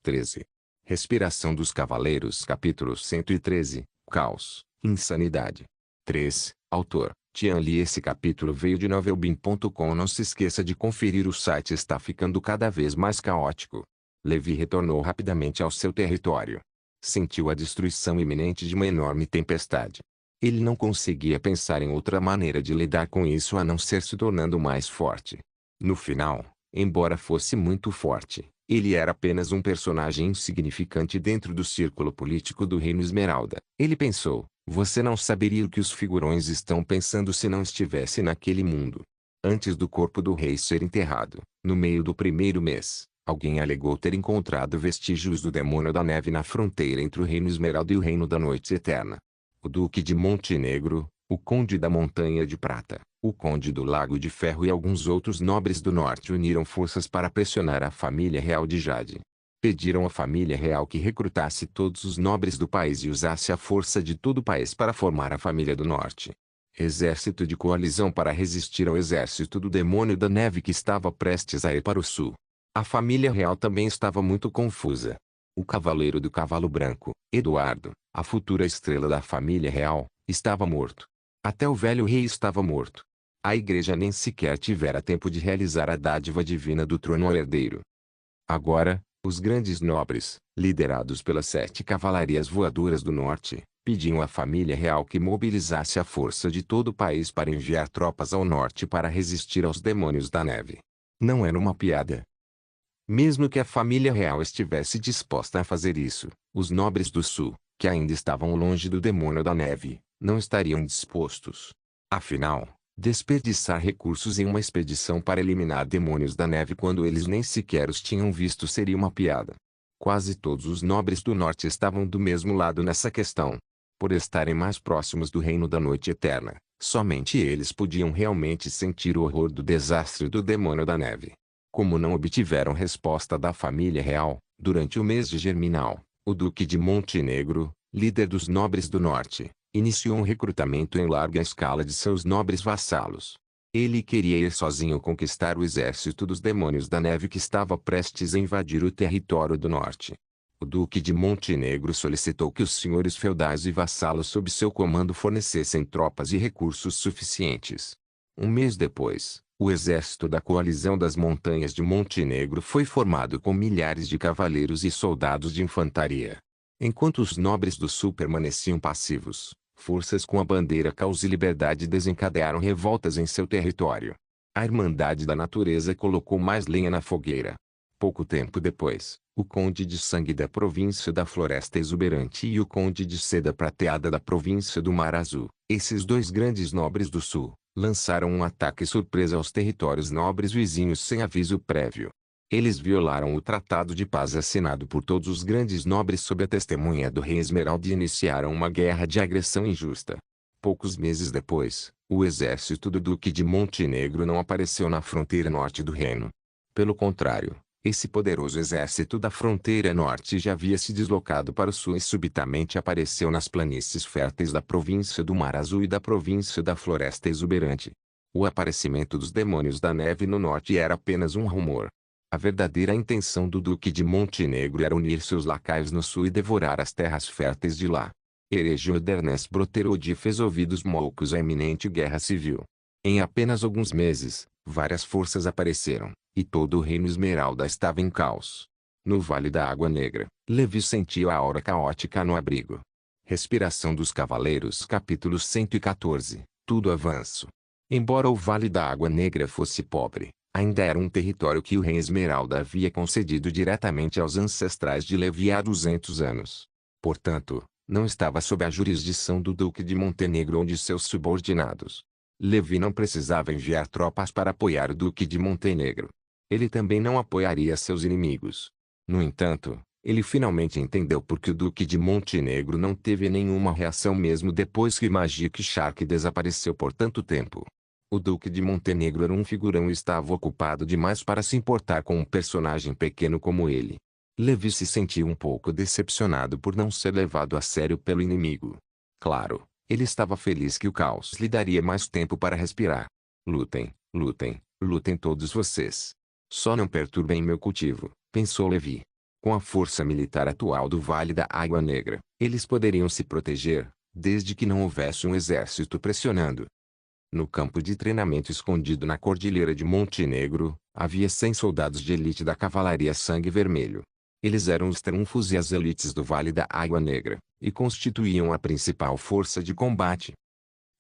13. Respiração dos Cavaleiros. Capítulo 113. Caos, insanidade. 3. Autor: Tian Li. Esse capítulo veio de novelbean.com. Não se esqueça de conferir, o site está ficando cada vez mais caótico. Levi retornou rapidamente ao seu território. Sentiu a destruição iminente de uma enorme tempestade. Ele não conseguia pensar em outra maneira de lidar com isso a não ser se tornando mais forte. No final, embora fosse muito forte, ele era apenas um personagem insignificante dentro do círculo político do Reino Esmeralda. Ele pensou: você não saberia o que os figurões estão pensando se não estivesse naquele mundo. Antes do corpo do rei ser enterrado, no meio do primeiro mês, alguém alegou ter encontrado vestígios do demônio da neve na fronteira entre o Reino Esmeralda e o Reino da Noite Eterna. O Duque de Montenegro, o Conde da Montanha de Prata, o Conde do Lago de Ferro e alguns outros nobres do norte uniram forças para pressionar a família real de Jade. Pediram à família real que recrutasse todos os nobres do país e usasse a força de todo o país para formar a família do norte. Exército de coalizão para resistir ao exército do demônio da neve que estava prestes a ir para o sul. A família real também estava muito confusa. O cavaleiro do cavalo branco, Eduardo, a futura estrela da família real, estava morto. Até o velho rei estava morto. A igreja nem sequer tivera tempo de realizar a dádiva divina do trono ao herdeiro. Agora, os grandes nobres, liderados pelas 7 cavalarias voadoras do norte, pediam à família real que mobilizasse a força de todo o país para enviar tropas ao norte para resistir aos demônios da neve. Não era uma piada. Mesmo que a família real estivesse disposta a fazer isso, os nobres do sul, que ainda estavam longe do demônio da neve, não estariam dispostos. Afinal, desperdiçar recursos em uma expedição para eliminar demônios da neve quando eles nem sequer os tinham visto seria uma piada. Quase todos os nobres do norte estavam do mesmo lado nessa questão. Por estarem mais próximos do reino da noite eterna, somente eles podiam realmente sentir o horror do desastre do demônio da neve. Como não obtiveram resposta da família real, durante o mês de Germinal, o Duque de Montenegro, líder dos nobres do norte, iniciou um recrutamento em larga escala de seus nobres vassalos. Ele queria ir sozinho conquistar o exército dos demônios da neve que estava prestes a invadir o território do norte. O Duque de Montenegro solicitou que os senhores feudais e vassalos sob seu comando fornecessem tropas e recursos suficientes. Um mês depois, o exército da coalizão das montanhas de Montenegro foi formado com milhares de cavaleiros e soldados de infantaria. Enquanto os nobres do sul permaneciam passivos, forças com a bandeira Caos e Liberdade desencadearam revoltas em seu território. A Irmandade da Natureza colocou mais lenha na fogueira. Pouco tempo depois, o Conde de Sangue da província da Floresta Exuberante e o Conde de Seda Prateada da província do Mar Azul, esses 2 grandes nobres do sul, lançaram um ataque surpresa aos territórios nobres vizinhos sem aviso prévio. Eles violaram o tratado de paz assinado por todos os grandes nobres sob a testemunha do rei Esmeralda e iniciaram uma guerra de agressão injusta. Poucos meses depois, o exército do Duque de Montenegro não apareceu na fronteira norte do reino. Pelo contrário, esse poderoso exército da fronteira norte já havia se deslocado para o sul e subitamente apareceu nas planícies férteis da província do Mar Azul e da província da Floresta Exuberante. O aparecimento dos demônios da neve no norte era apenas um rumor. A verdadeira intenção do Duque de Montenegro era unir seus lacaios no sul e devorar as terras férteis de lá. Herégio Dernes Broterodi fez ouvidos moucos à iminente guerra civil. Em apenas alguns meses, várias forças apareceram, e todo o reino Esmeralda estava em caos. No Vale da Água Negra, Levi sentia a aura caótica no abrigo. Respiração dos Cavaleiros. Capítulo 114. Tudo avanço. Embora o Vale da Água Negra fosse pobre, ainda era um território que o rei Esmeralda havia concedido diretamente aos ancestrais de Levi há 200 anos. Portanto, não estava sob a jurisdição do Duque de Montenegro ou de seus subordinados. Levi não precisava enviar tropas para apoiar o Duque de Montenegro. Ele também não apoiaria seus inimigos. No entanto, ele finalmente entendeu por que o Duque de Montenegro não teve nenhuma reação mesmo depois que Magic Shark desapareceu por tanto tempo. O Duque de Montenegro era um figurão e estava ocupado demais para se importar com um personagem pequeno como ele. Levi se sentiu um pouco decepcionado por não ser levado a sério pelo inimigo. Claro, ele estava feliz que o caos lhe daria mais tempo para respirar. Lutem, lutem, lutem todos vocês. Só não perturbem meu cultivo, pensou Levi. Com a força militar atual do Vale da Água Negra, eles poderiam se proteger, desde que não houvesse um exército pressionando. No campo de treinamento escondido na Cordilheira de Monte Negro, havia 100 soldados de elite da Cavalaria Sangue Vermelho. Eles eram os trunfos e as elites do Vale da Água Negra, e constituíam a principal força de combate.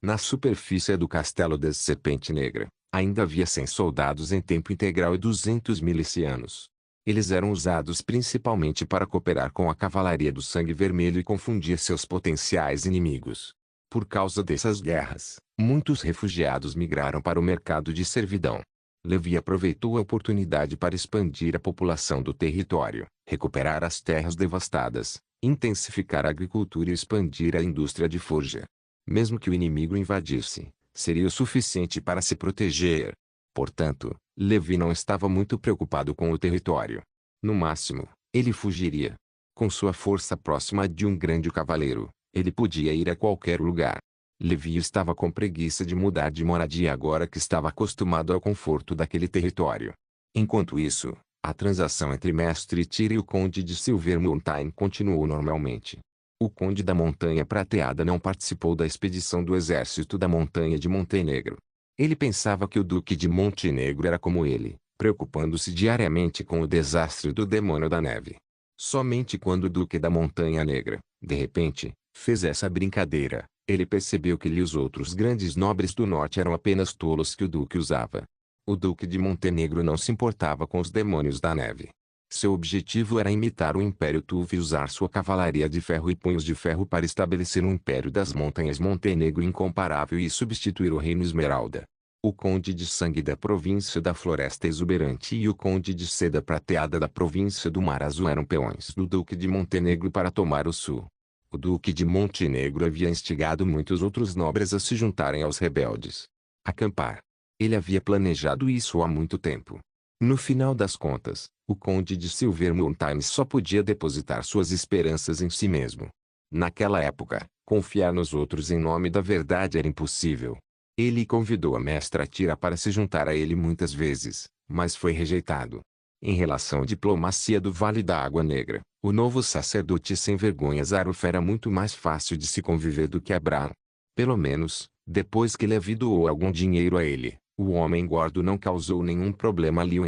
Na superfície do Castelo de Serpente Negra, ainda havia 100 soldados em tempo integral e 200 milicianos. Eles eram usados principalmente para cooperar com a Cavalaria do Sangue Vermelho e confundir seus potenciais inimigos. Por causa dessas guerras, muitos refugiados migraram para o mercado de servidão. Levi aproveitou a oportunidade para expandir a população do território, recuperar as terras devastadas, intensificar a agricultura e expandir a indústria de forja. Mesmo que o inimigo invadisse, seria o suficiente para se proteger. Portanto, Levi não estava muito preocupado com o território. No máximo, ele fugiria. Com sua força próxima de um grande cavaleiro, ele podia ir a qualquer lugar. Levi estava com preguiça de mudar de moradia agora que estava acostumado ao conforto daquele território. Enquanto isso, a transação entre Mestre Tira e o Conde de Silver Mountain continuou normalmente. O Conde da Montanha Prateada não participou da expedição do exército da Montanha de Montenegro. Ele pensava que o Duque de Montenegro era como ele, preocupando-se diariamente com o desastre do Demônio da Neve. Somente quando o Duque da Montanha Negra, de repente, fez essa brincadeira, ele percebeu que os outros grandes nobres do norte eram apenas tolos que o Duque usava. O Duque de Montenegro não se importava com os demônios da neve. Seu objetivo era imitar o Império Tuve e usar sua cavalaria de ferro e punhos de ferro para estabelecer um Império das Montanhas Montenegro incomparável e substituir o Reino Esmeralda. O Conde de Sangue da província da Floresta Exuberante e o Conde de Seda Prateada da província do Mar Azul eram peões do Duque de Montenegro para tomar o sul. O Duque de Montenegro havia instigado muitos outros nobres a se juntarem aos rebeldes. Acampar. Ele havia planejado isso há muito tempo. No final das contas, o Conde de Silver Mountain só podia depositar suas esperanças em si mesmo. Naquela época, confiar nos outros em nome da verdade era impossível. Ele convidou a Mestra Tira para se juntar a ele muitas vezes, mas foi rejeitado. Em relação à diplomacia do Vale da Água Negra, o novo sacerdote sem vergonha Zaruf era muito mais fácil de se conviver do que Abraão. Pelo menos, depois que Levi doou algum dinheiro a ele, o homem gordo não causou nenhum problema a Liu.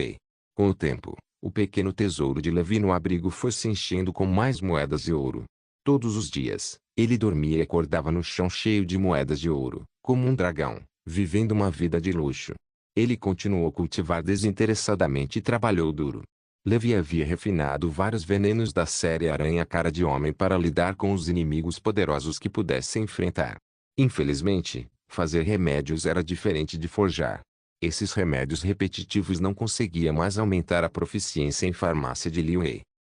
Com o tempo, o pequeno tesouro de Levi no abrigo foi se enchendo com mais moedas de ouro. Todos os dias, ele dormia e acordava no chão cheio de moedas de ouro, como um dragão, vivendo uma vida de luxo. Ele continuou a cultivar desinteressadamente e trabalhou duro. Levi havia refinado vários venenos da série Aranha-Cara de Homem para lidar com os inimigos poderosos que pudesse enfrentar. Infelizmente, fazer remédios era diferente de forjar. Esses remédios repetitivos não conseguiam mais aumentar a proficiência em farmácia de Liu.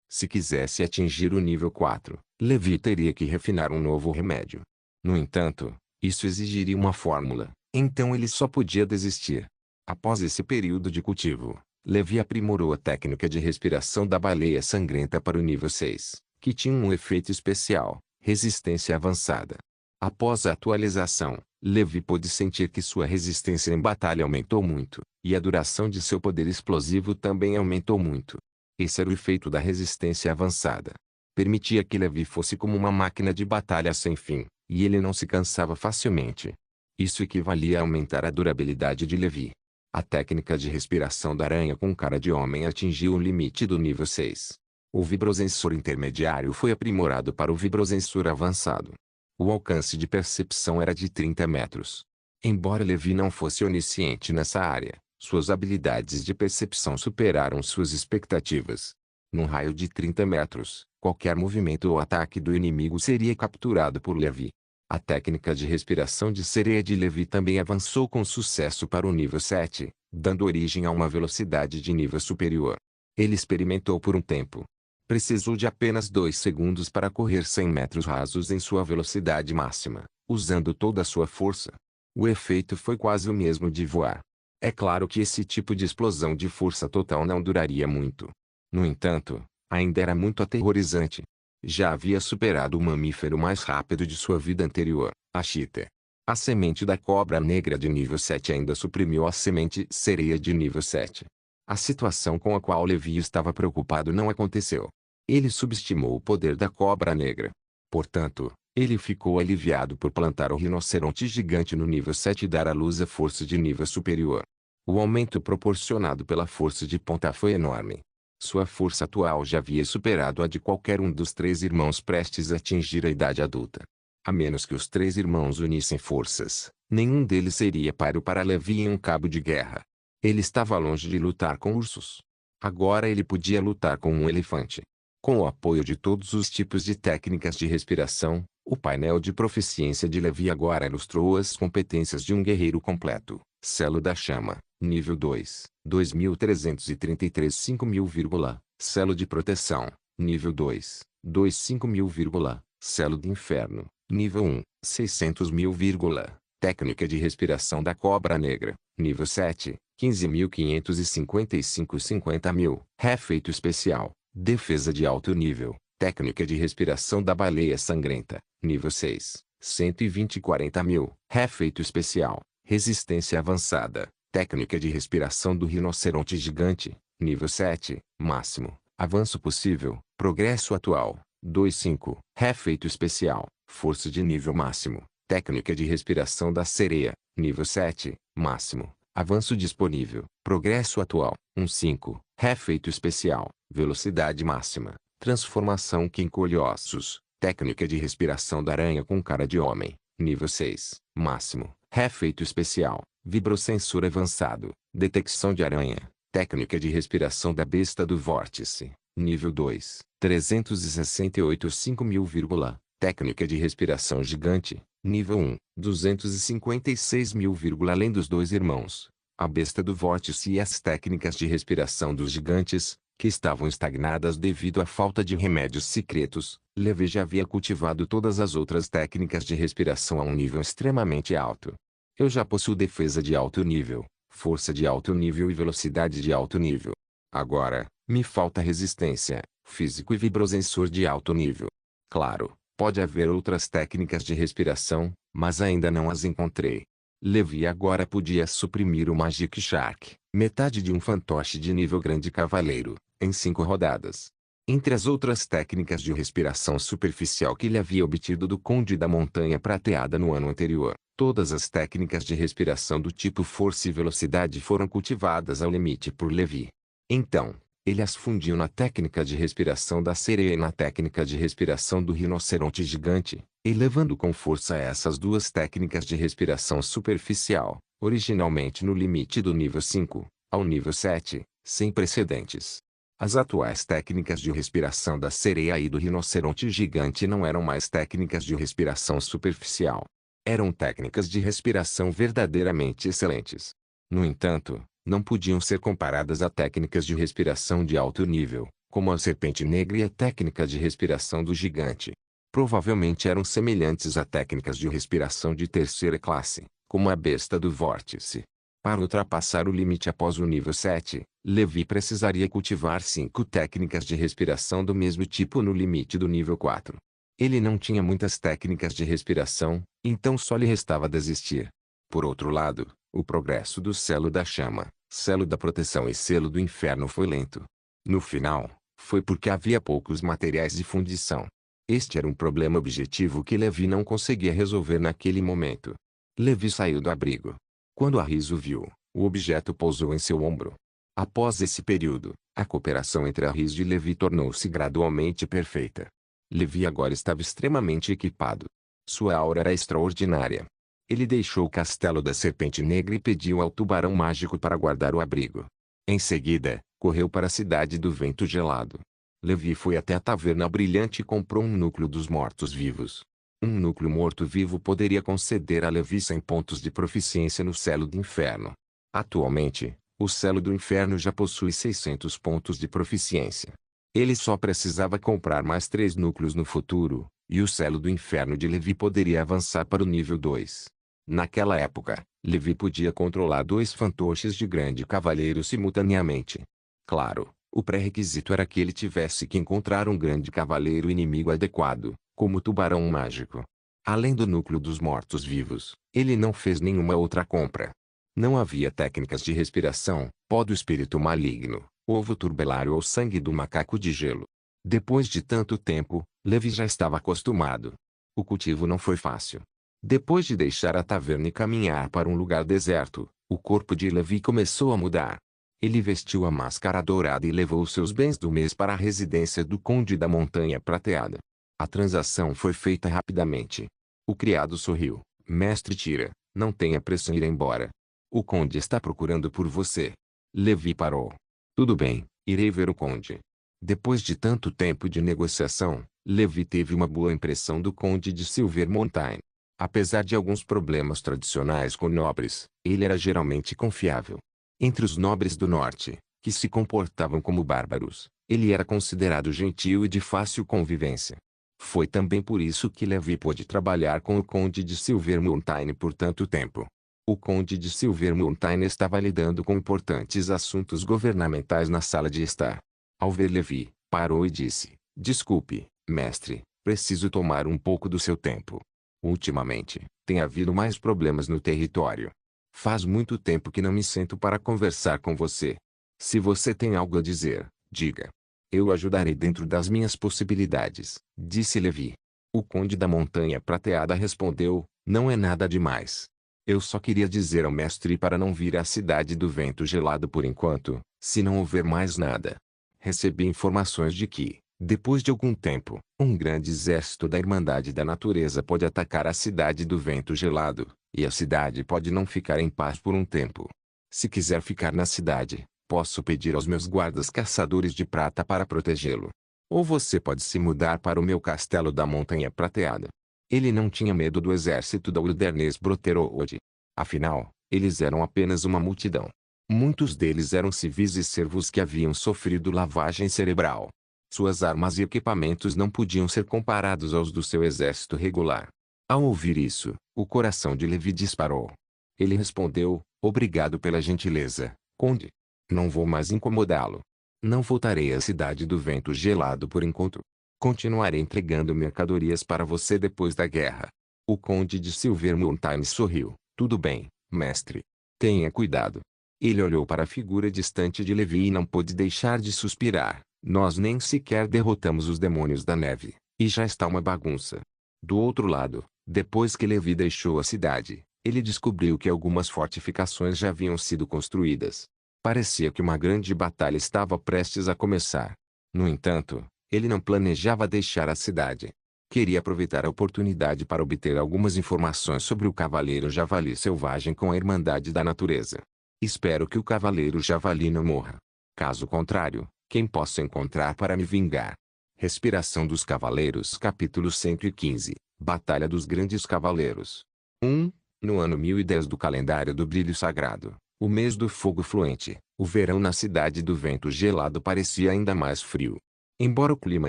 Se quisesse atingir o nível 4, Levi teria que refinar um novo remédio. No entanto, isso exigiria uma fórmula, então ele só podia desistir. Após esse período de cultivo, Levi aprimorou a técnica de respiração da baleia sangrenta para o nível 6, que tinha um efeito especial, resistência avançada. Após a atualização, Levi pôde sentir que sua resistência em batalha aumentou muito, e a duração de seu poder explosivo também aumentou muito. Esse era o efeito da resistência avançada. Permitia que Levi fosse como uma máquina de batalha sem fim, e ele não se cansava facilmente. Isso equivalia a aumentar a durabilidade de Levi. A técnica de respiração da aranha com cara de homem atingiu o limite do nível 6. O vibrosensor intermediário foi aprimorado para o vibrosensor avançado. O alcance de percepção era de 30 metros. Embora Levi não fosse onisciente nessa área, suas habilidades de percepção superaram suas expectativas. Num raio de 30 metros, qualquer movimento ou ataque do inimigo seria capturado por Levi. A técnica de respiração de sereia de Levi também avançou com sucesso para o nível 7, dando origem a uma velocidade de nível superior. Ele experimentou por um tempo. Precisou de apenas 2 segundos para correr 100 metros rasos em sua velocidade máxima, usando toda a sua força. O efeito foi quase o mesmo de voar. É claro que esse tipo de explosão de força total não duraria muito. No entanto, ainda era muito aterrorizante. Já havia superado o mamífero mais rápido de sua vida anterior, a chita. A semente da cobra negra de nível 7 ainda suprimiu a semente sereia de nível 7. A situação com a qual Levi estava preocupado não aconteceu. Ele subestimou o poder da cobra negra. Portanto, ele ficou aliviado por plantar o rinoceronte gigante no nível 7 e dar à luz a força de nível superior. O aumento proporcionado pela força de ponta foi enorme. Sua força atual já havia superado a de qualquer um dos 3 irmãos prestes a atingir a idade adulta. A menos que os 3 irmãos unissem forças, nenhum deles seria páreo para Levi em um cabo de guerra. Ele estava longe de lutar com ursos. Agora ele podia lutar com um elefante. Com o apoio de todos os tipos de técnicas de respiração, o painel de proficiência de Levi agora ilustrou as competências de um guerreiro completo. Selo da chama, nível 2, 2333 5000, selo de proteção, nível 2, 25000, selo do inferno, nível 1, 600.000, técnica de respiração da cobra negra, nível 7, 15.555 50.000, efeito especial, defesa de alto nível, técnica de respiração da baleia sangrenta, nível 6, 120 40.000, efeito especial, resistência avançada, técnica de respiração do rinoceronte gigante, nível 7, máximo, avanço possível, progresso atual, 2.5, efeito especial, força de nível máximo, técnica de respiração da sereia, nível 7, máximo, avanço disponível, progresso atual, 1.5, efeito especial, velocidade máxima, transformação que encolhe ossos, técnica de respiração da aranha com cara de homem, nível 6, máximo, efeito especial, vibrosensor avançado, detecção de aranha, técnica de respiração da besta do vórtice, nível 2, 368 5000, técnica de respiração gigante, nível 1, 256.000, além dos 2 irmãos, a besta do vórtice e as técnicas de respiração dos gigantes, que estavam estagnadas devido à falta de remédios secretos. Levi já havia cultivado todas as outras técnicas de respiração a um nível extremamente alto. Eu já possuo defesa de alto nível, força de alto nível e velocidade de alto nível. Agora, me falta resistência, físico e vibrosensor de alto nível. Claro, pode haver outras técnicas de respiração, mas ainda não as encontrei. Levi agora podia suprimir o Magic Shark, metade de um fantoche de nível grande cavaleiro, em 5 rodadas. Entre as outras técnicas de respiração superficial que ele havia obtido do Conde da Montanha Prateada no ano anterior, todas as técnicas de respiração do tipo força e velocidade foram cultivadas ao limite por Levi. Então, ele as fundiu na técnica de respiração da sereia e na técnica de respiração do rinoceronte gigante, elevando com força essas duas técnicas de respiração superficial, originalmente no limite do nível 5, ao nível 7, sem precedentes. As atuais técnicas de respiração da sereia e do rinoceronte gigante não eram mais técnicas de respiração superficial. Eram técnicas de respiração verdadeiramente excelentes. No entanto, não podiam ser comparadas a técnicas de respiração de alto nível, como a serpente negra e a técnica de respiração do gigante. Provavelmente eram semelhantes a técnicas de respiração de terceira classe, como a besta do vórtice. Para ultrapassar o limite após o nível 7, Levi precisaria cultivar 5 técnicas de respiração do mesmo tipo no limite do nível 4. Ele não tinha muitas técnicas de respiração, então só lhe restava desistir. Por outro lado, o progresso do selo da chama, selo da proteção e selo do inferno foi lento. No final, foi porque havia poucos materiais de fundição. Este era um problema objetivo que Levi não conseguia resolver naquele momento. Levi saiu do abrigo. Quando Arris o viu, o objeto pousou em seu ombro. Após esse período, a cooperação entre Arris e Levi tornou-se gradualmente perfeita. Levi agora estava extremamente equipado. Sua aura era extraordinária. Ele deixou o castelo da Serpente Negra e pediu ao tubarão mágico para guardar o abrigo. Em seguida, correu para a cidade do Vento Gelado. Levi foi até a Taverna Brilhante e comprou um núcleo dos mortos-vivos. Um núcleo morto-vivo poderia conceder a Levi 100 pontos de proficiência no selo do inferno. Atualmente, o selo do inferno já possui 600 pontos de proficiência. Ele só precisava comprar mais 3 núcleos no futuro, e o selo do inferno de Levi poderia avançar para o nível 2. Naquela época, Levi podia controlar 2 fantoches de grande cavaleiro simultaneamente. Claro, o pré-requisito era que ele tivesse que encontrar um grande cavaleiro inimigo adequado, como o tubarão mágico. Além do núcleo dos mortos-vivos, ele não fez nenhuma outra compra. Não havia técnicas de respiração, pó do espírito maligno, ovo turbelário ou sangue do macaco de gelo. Depois de tanto tempo, Levi já estava acostumado. O cultivo não foi fácil. Depois de deixar a taverna e caminhar para um lugar deserto, o corpo de Levi começou a mudar. Ele vestiu a máscara dourada e levou seus bens do mês para a residência do Conde da Montanha Prateada. A transação foi feita rapidamente. O criado sorriu. Mestre Tira, não tenha pressa em ir embora. O Conde está procurando por você. Levi parou. Tudo bem, irei ver o Conde. Depois de tanto tempo de negociação, Levi teve uma boa impressão do Conde de Silvermountain. Apesar de alguns problemas tradicionais com nobres, ele era geralmente confiável. Entre os nobres do norte, que se comportavam como bárbaros, ele era considerado gentil e de fácil convivência. Foi também por isso que Levi pôde trabalhar com o Conde de Silvermountain por tanto tempo. O Conde de Silvermountain estava lidando com importantes assuntos governamentais na sala de estar. Ao ver Levi, parou e disse: Desculpe, mestre, preciso tomar um pouco do seu tempo. Ultimamente, tem havido mais problemas no território. Faz muito tempo que não me sento para conversar com você. Se você tem algo a dizer, diga. Eu ajudarei dentro das minhas possibilidades, disse Levi. O Conde da Montanha Prateada respondeu: Não é nada demais. Eu só queria dizer ao mestre para não vir à Cidade do Vento Gelado por enquanto, se não houver mais nada. Recebi informações de que, depois de algum tempo, um grande exército da Irmandade da Natureza pode atacar a Cidade do Vento Gelado, e a cidade pode não ficar em paz por um tempo. Se quiser ficar na cidade, posso pedir aos meus guardas caçadores de prata para protegê-lo. Ou você pode se mudar para o meu castelo da Montanha Prateada. Ele não tinha medo do exército da Wilderness Brotherhood. Afinal, eles eram apenas uma multidão. Muitos deles eram civis e servos que haviam sofrido lavagem cerebral. Suas armas e equipamentos não podiam ser comparados aos do seu exército regular. Ao ouvir isso, o coração de Levi disparou. Ele respondeu: Obrigado pela gentileza, Conde. Não vou mais incomodá-lo. Não voltarei à Cidade do Vento Gelado por enquanto. Continuarei entregando mercadorias para você depois da guerra. O Conde de Silvermountain sorriu. Tudo bem, mestre. Tenha cuidado. Ele olhou para a figura distante de Levi e não pôde deixar de suspirar. Nós nem sequer derrotamos os demônios da neve, e já está uma bagunça. Do outro lado, depois que Levi deixou a cidade, ele descobriu que algumas fortificações já haviam sido construídas. Parecia que uma grande batalha estava prestes a começar. No entanto, ele não planejava deixar a cidade. Queria aproveitar a oportunidade para obter algumas informações sobre o Cavaleiro Javali Selvagem com a Irmandade da Natureza. Espero que o Cavaleiro Javali não morra. Caso contrário, quem posso encontrar para me vingar? Respiração dos Cavaleiros Capítulo 115 Batalha dos Grandes Cavaleiros 1. No ano 1010 do calendário do Brilho Sagrado, o mês do fogo fluente, o verão na Cidade do Vento Gelado parecia ainda mais frio. Embora o clima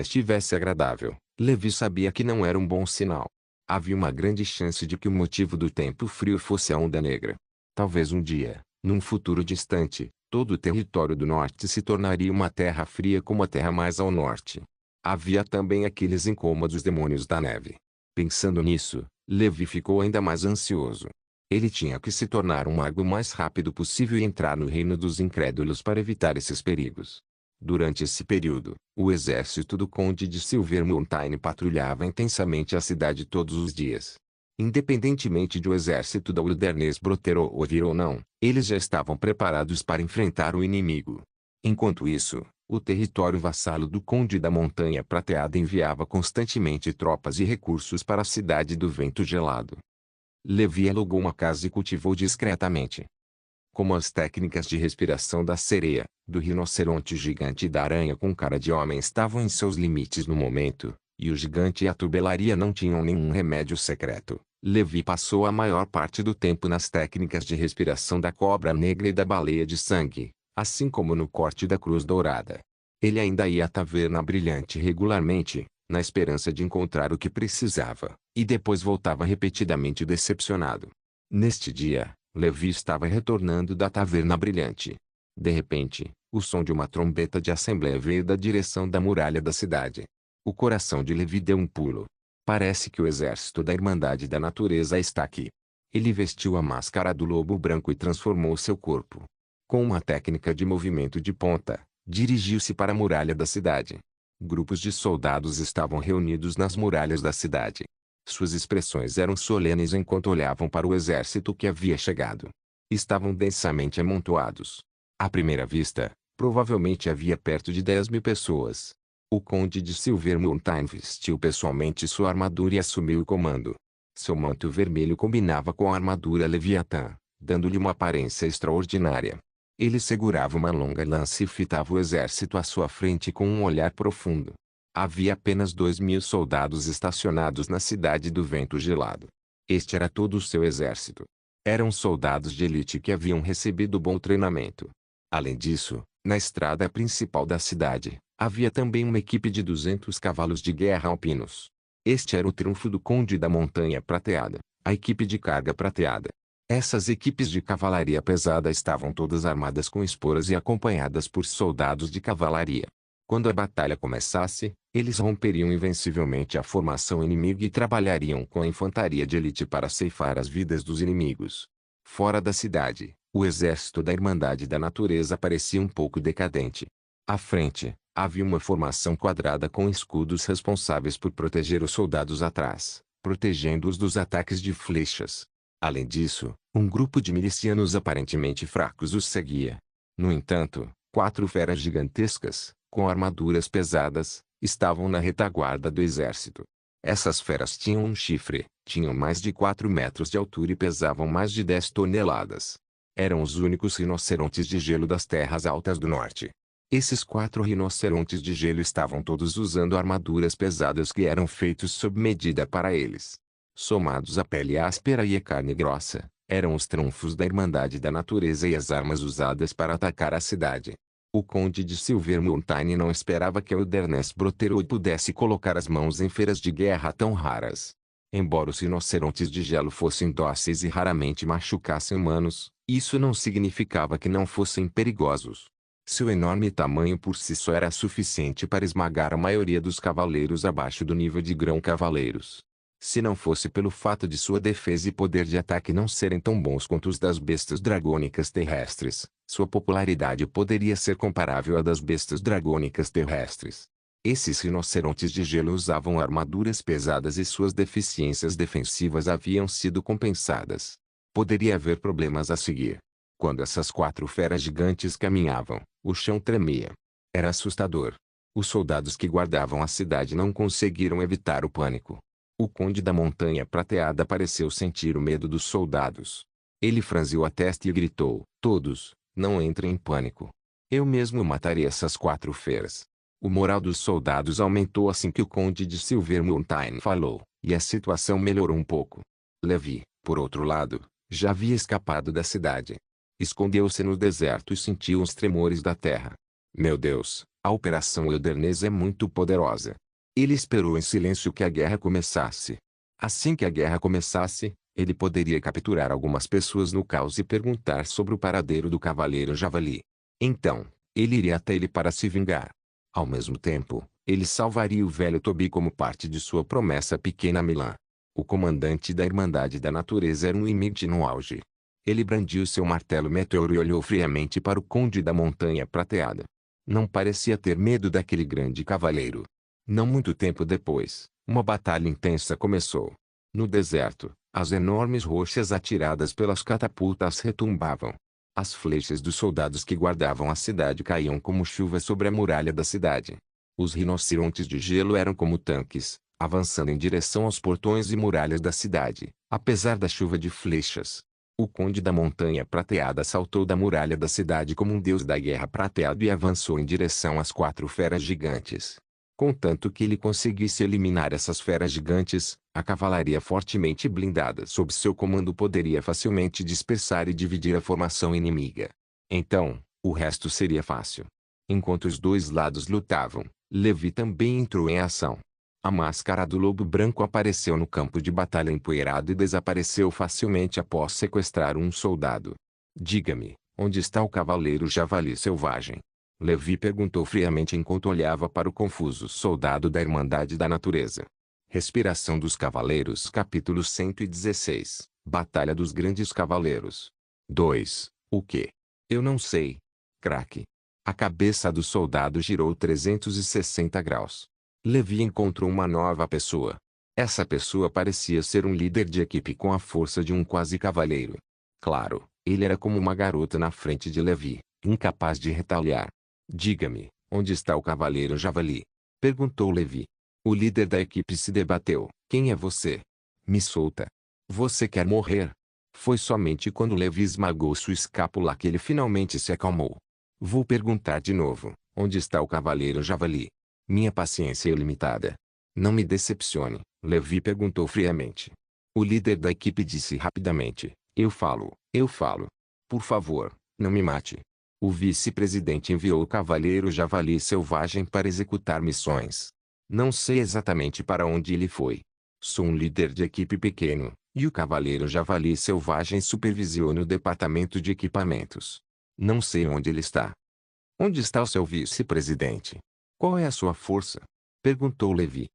estivesse agradável, Levi sabia que não era um bom sinal. Havia uma grande chance de que o motivo do tempo frio fosse a Onda Negra. Talvez um dia, num futuro distante, todo o território do norte se tornaria uma terra fria como a terra mais ao norte. Havia também aqueles incômodos demônios da neve. Pensando nisso, Levi ficou ainda mais ansioso. Ele tinha que se tornar um mago o mais rápido possível e entrar no reino dos incrédulos para evitar esses perigos. Durante esse período, o exército do Conde de Silvermountain patrulhava intensamente a cidade todos os dias. Independentemente de o exército da Wilderness Brotherhood vir ou não, eles já estavam preparados para enfrentar o inimigo. Enquanto isso, o território vassalo do Conde da Montanha Prateada enviava constantemente tropas e recursos para a Cidade do Vento Gelado. Levi alugou uma casa e cultivou discretamente. Como as técnicas de respiração da sereia, do rinoceronte gigante e da aranha com cara de homem estavam em seus limites no momento, e o gigante e a tubelaria não tinham nenhum remédio secreto, Levi passou a maior parte do tempo nas técnicas de respiração da cobra negra e da baleia de sangue, assim como no corte da cruz dourada. Ele ainda ia à taverna brilhante regularmente, na esperança de encontrar o que precisava, e depois voltava repetidamente decepcionado. Neste dia, Levi estava retornando da taverna brilhante. De repente, o som de uma trombeta de assembleia veio da direção da muralha da cidade. O coração de Levi deu um pulo. Parece que o exército da Irmandade da Natureza está aqui. Ele vestiu a máscara do lobo branco e transformou seu corpo. Com uma técnica de movimento de ponta, dirigiu-se para a muralha da cidade. Grupos de soldados estavam reunidos nas muralhas da cidade. Suas expressões eram solenes enquanto olhavam para o exército que havia chegado. Estavam densamente amontoados. À primeira vista, provavelmente havia perto de 10.000 pessoas. O conde de Silver Mountain vestiu pessoalmente sua armadura e assumiu o comando. Seu manto vermelho combinava com a armadura Leviatã, dando-lhe uma aparência extraordinária. Ele segurava uma longa lança e fitava o exército à sua frente com um olhar profundo. Havia apenas 2.000 soldados estacionados na cidade do vento gelado. Este era todo o seu exército. Eram soldados de elite que haviam recebido bom treinamento. Além disso, na estrada principal da cidade, havia também uma equipe de 200 cavalos de guerra alpinos. Este era o triunfo do Conde da Montanha Prateada, a equipe de carga prateada. Essas equipes de cavalaria pesada estavam todas armadas com esporas e acompanhadas por soldados de cavalaria. Quando a batalha começasse, eles romperiam invencivelmente a formação inimiga e trabalhariam com a infantaria de elite para ceifar as vidas dos inimigos. Fora da cidade, o exército da Irmandade da Natureza parecia um pouco decadente. À frente, havia uma formação quadrada com escudos responsáveis por proteger os soldados atrás, protegendo-os dos ataques de flechas. Além disso, um grupo de milicianos aparentemente fracos os seguia. No entanto, 4 feras gigantescas, com armaduras pesadas, estavam na retaguarda do exército. Essas feras tinham um chifre, tinham mais de 4 metros de altura e pesavam mais de 10 toneladas. Eram os únicos rinocerontes de gelo das terras altas do norte. Esses 4 rinocerontes de gelo estavam todos usando armaduras pesadas que eram feitos sob medida para eles. Somados à pele áspera e à carne grossa, eram os trunfos da Irmandade da Natureza e as armas usadas para atacar a cidade. O Conde de Silver Mountain não esperava que Wilderness Brotherhood pudesse colocar as mãos em feras de guerra tão raras. Embora os rinocerontes de gelo fossem dóceis e raramente machucassem humanos, isso não significava que não fossem perigosos. Seu enorme tamanho por si só era suficiente para esmagar a maioria dos cavaleiros abaixo do nível de grão-cavaleiros. Se não fosse pelo fato de sua defesa e poder de ataque não serem tão bons quanto os das bestas dragônicas terrestres, sua popularidade poderia ser comparável à das bestas dragônicas terrestres. Esses rinocerontes de gelo usavam armaduras pesadas e suas deficiências defensivas haviam sido compensadas. Poderia haver problemas a seguir. Quando essas 4 feras gigantes caminhavam, o chão tremia. Era assustador. Os soldados que guardavam a cidade não conseguiram evitar o pânico. O Conde da Montanha Prateada pareceu sentir o medo dos soldados. Ele franziu a testa e gritou: "Todos, não entrem em pânico. Eu mesmo matarei essas 4 feras." O moral dos soldados aumentou assim que o Conde de Silver Mountain falou, e a situação melhorou um pouco. Levi, por outro lado, já havia escapado da cidade. Escondeu-se no deserto e sentiu os tremores da terra. Meu Deus, a Operação Wilderness é muito poderosa. Ele esperou em silêncio que a guerra começasse. Assim que a guerra começasse, ele poderia capturar algumas pessoas no caos e perguntar sobre o paradeiro do Cavaleiro Javali. Então, ele iria até ele para se vingar. Ao mesmo tempo, ele salvaria o velho Toby como parte de sua promessa pequena Milan. O comandante da Irmandade da Natureza era um Imigte no auge. Ele brandiu seu martelo meteoro e olhou friamente para o Conde da Montanha Prateada. Não parecia ter medo daquele grande cavaleiro. Não muito tempo depois, uma batalha intensa começou. No deserto, as enormes rochas atiradas pelas catapultas retumbavam. As flechas dos soldados que guardavam a cidade caíam como chuva sobre a muralha da cidade. Os rinocerontes de gelo eram como tanques, avançando em direção aos portões e muralhas da cidade, apesar da chuva de flechas. O Conde da Montanha Prateada saltou da muralha da cidade como um deus da guerra prateado e avançou em direção às 4 feras gigantes. Contanto que ele conseguisse eliminar essas feras gigantes, a cavalaria fortemente blindada sob seu comando poderia facilmente dispersar e dividir a formação inimiga. Então, o resto seria fácil. Enquanto os dois lados lutavam, Levi também entrou em ação. A máscara do lobo branco apareceu no campo de batalha empoeirado e desapareceu facilmente após sequestrar um soldado. "Diga-me, onde está o Cavaleiro Javali Selvagem?" Levi perguntou friamente enquanto olhava para o confuso soldado da Irmandade da Natureza. Respiração dos Cavaleiros Capítulo 116 Batalha dos Grandes Cavaleiros 2. O quê? Eu não sei. Craque. A cabeça do soldado girou 360 graus. Levi encontrou uma nova pessoa. Essa pessoa parecia ser um líder de equipe com a força de um quase cavaleiro. Claro, ele era como uma garota na frente de Levi, incapaz de retaliar. Diga-me, onde está o cavaleiro Javali? Perguntou Levi. O líder da equipe se debateu. Quem é você? Me solta. Você quer morrer? Foi somente quando Levi esmagou sua escápula que ele finalmente se acalmou. Vou perguntar de novo, onde está o cavaleiro Javali? Minha paciência é ilimitada. Não me decepcione, Levi perguntou friamente. O líder da equipe disse rapidamente, eu falo. Por favor, não me mate. O vice-presidente enviou o cavaleiro Javali selvagem para executar missões. Não sei exatamente para onde ele foi. Sou um líder de equipe pequeno, e o cavaleiro Javali selvagem supervisiona o departamento de equipamentos. Não sei onde ele está. Onde está o seu vice-presidente? Qual é a sua força? Perguntou Levi.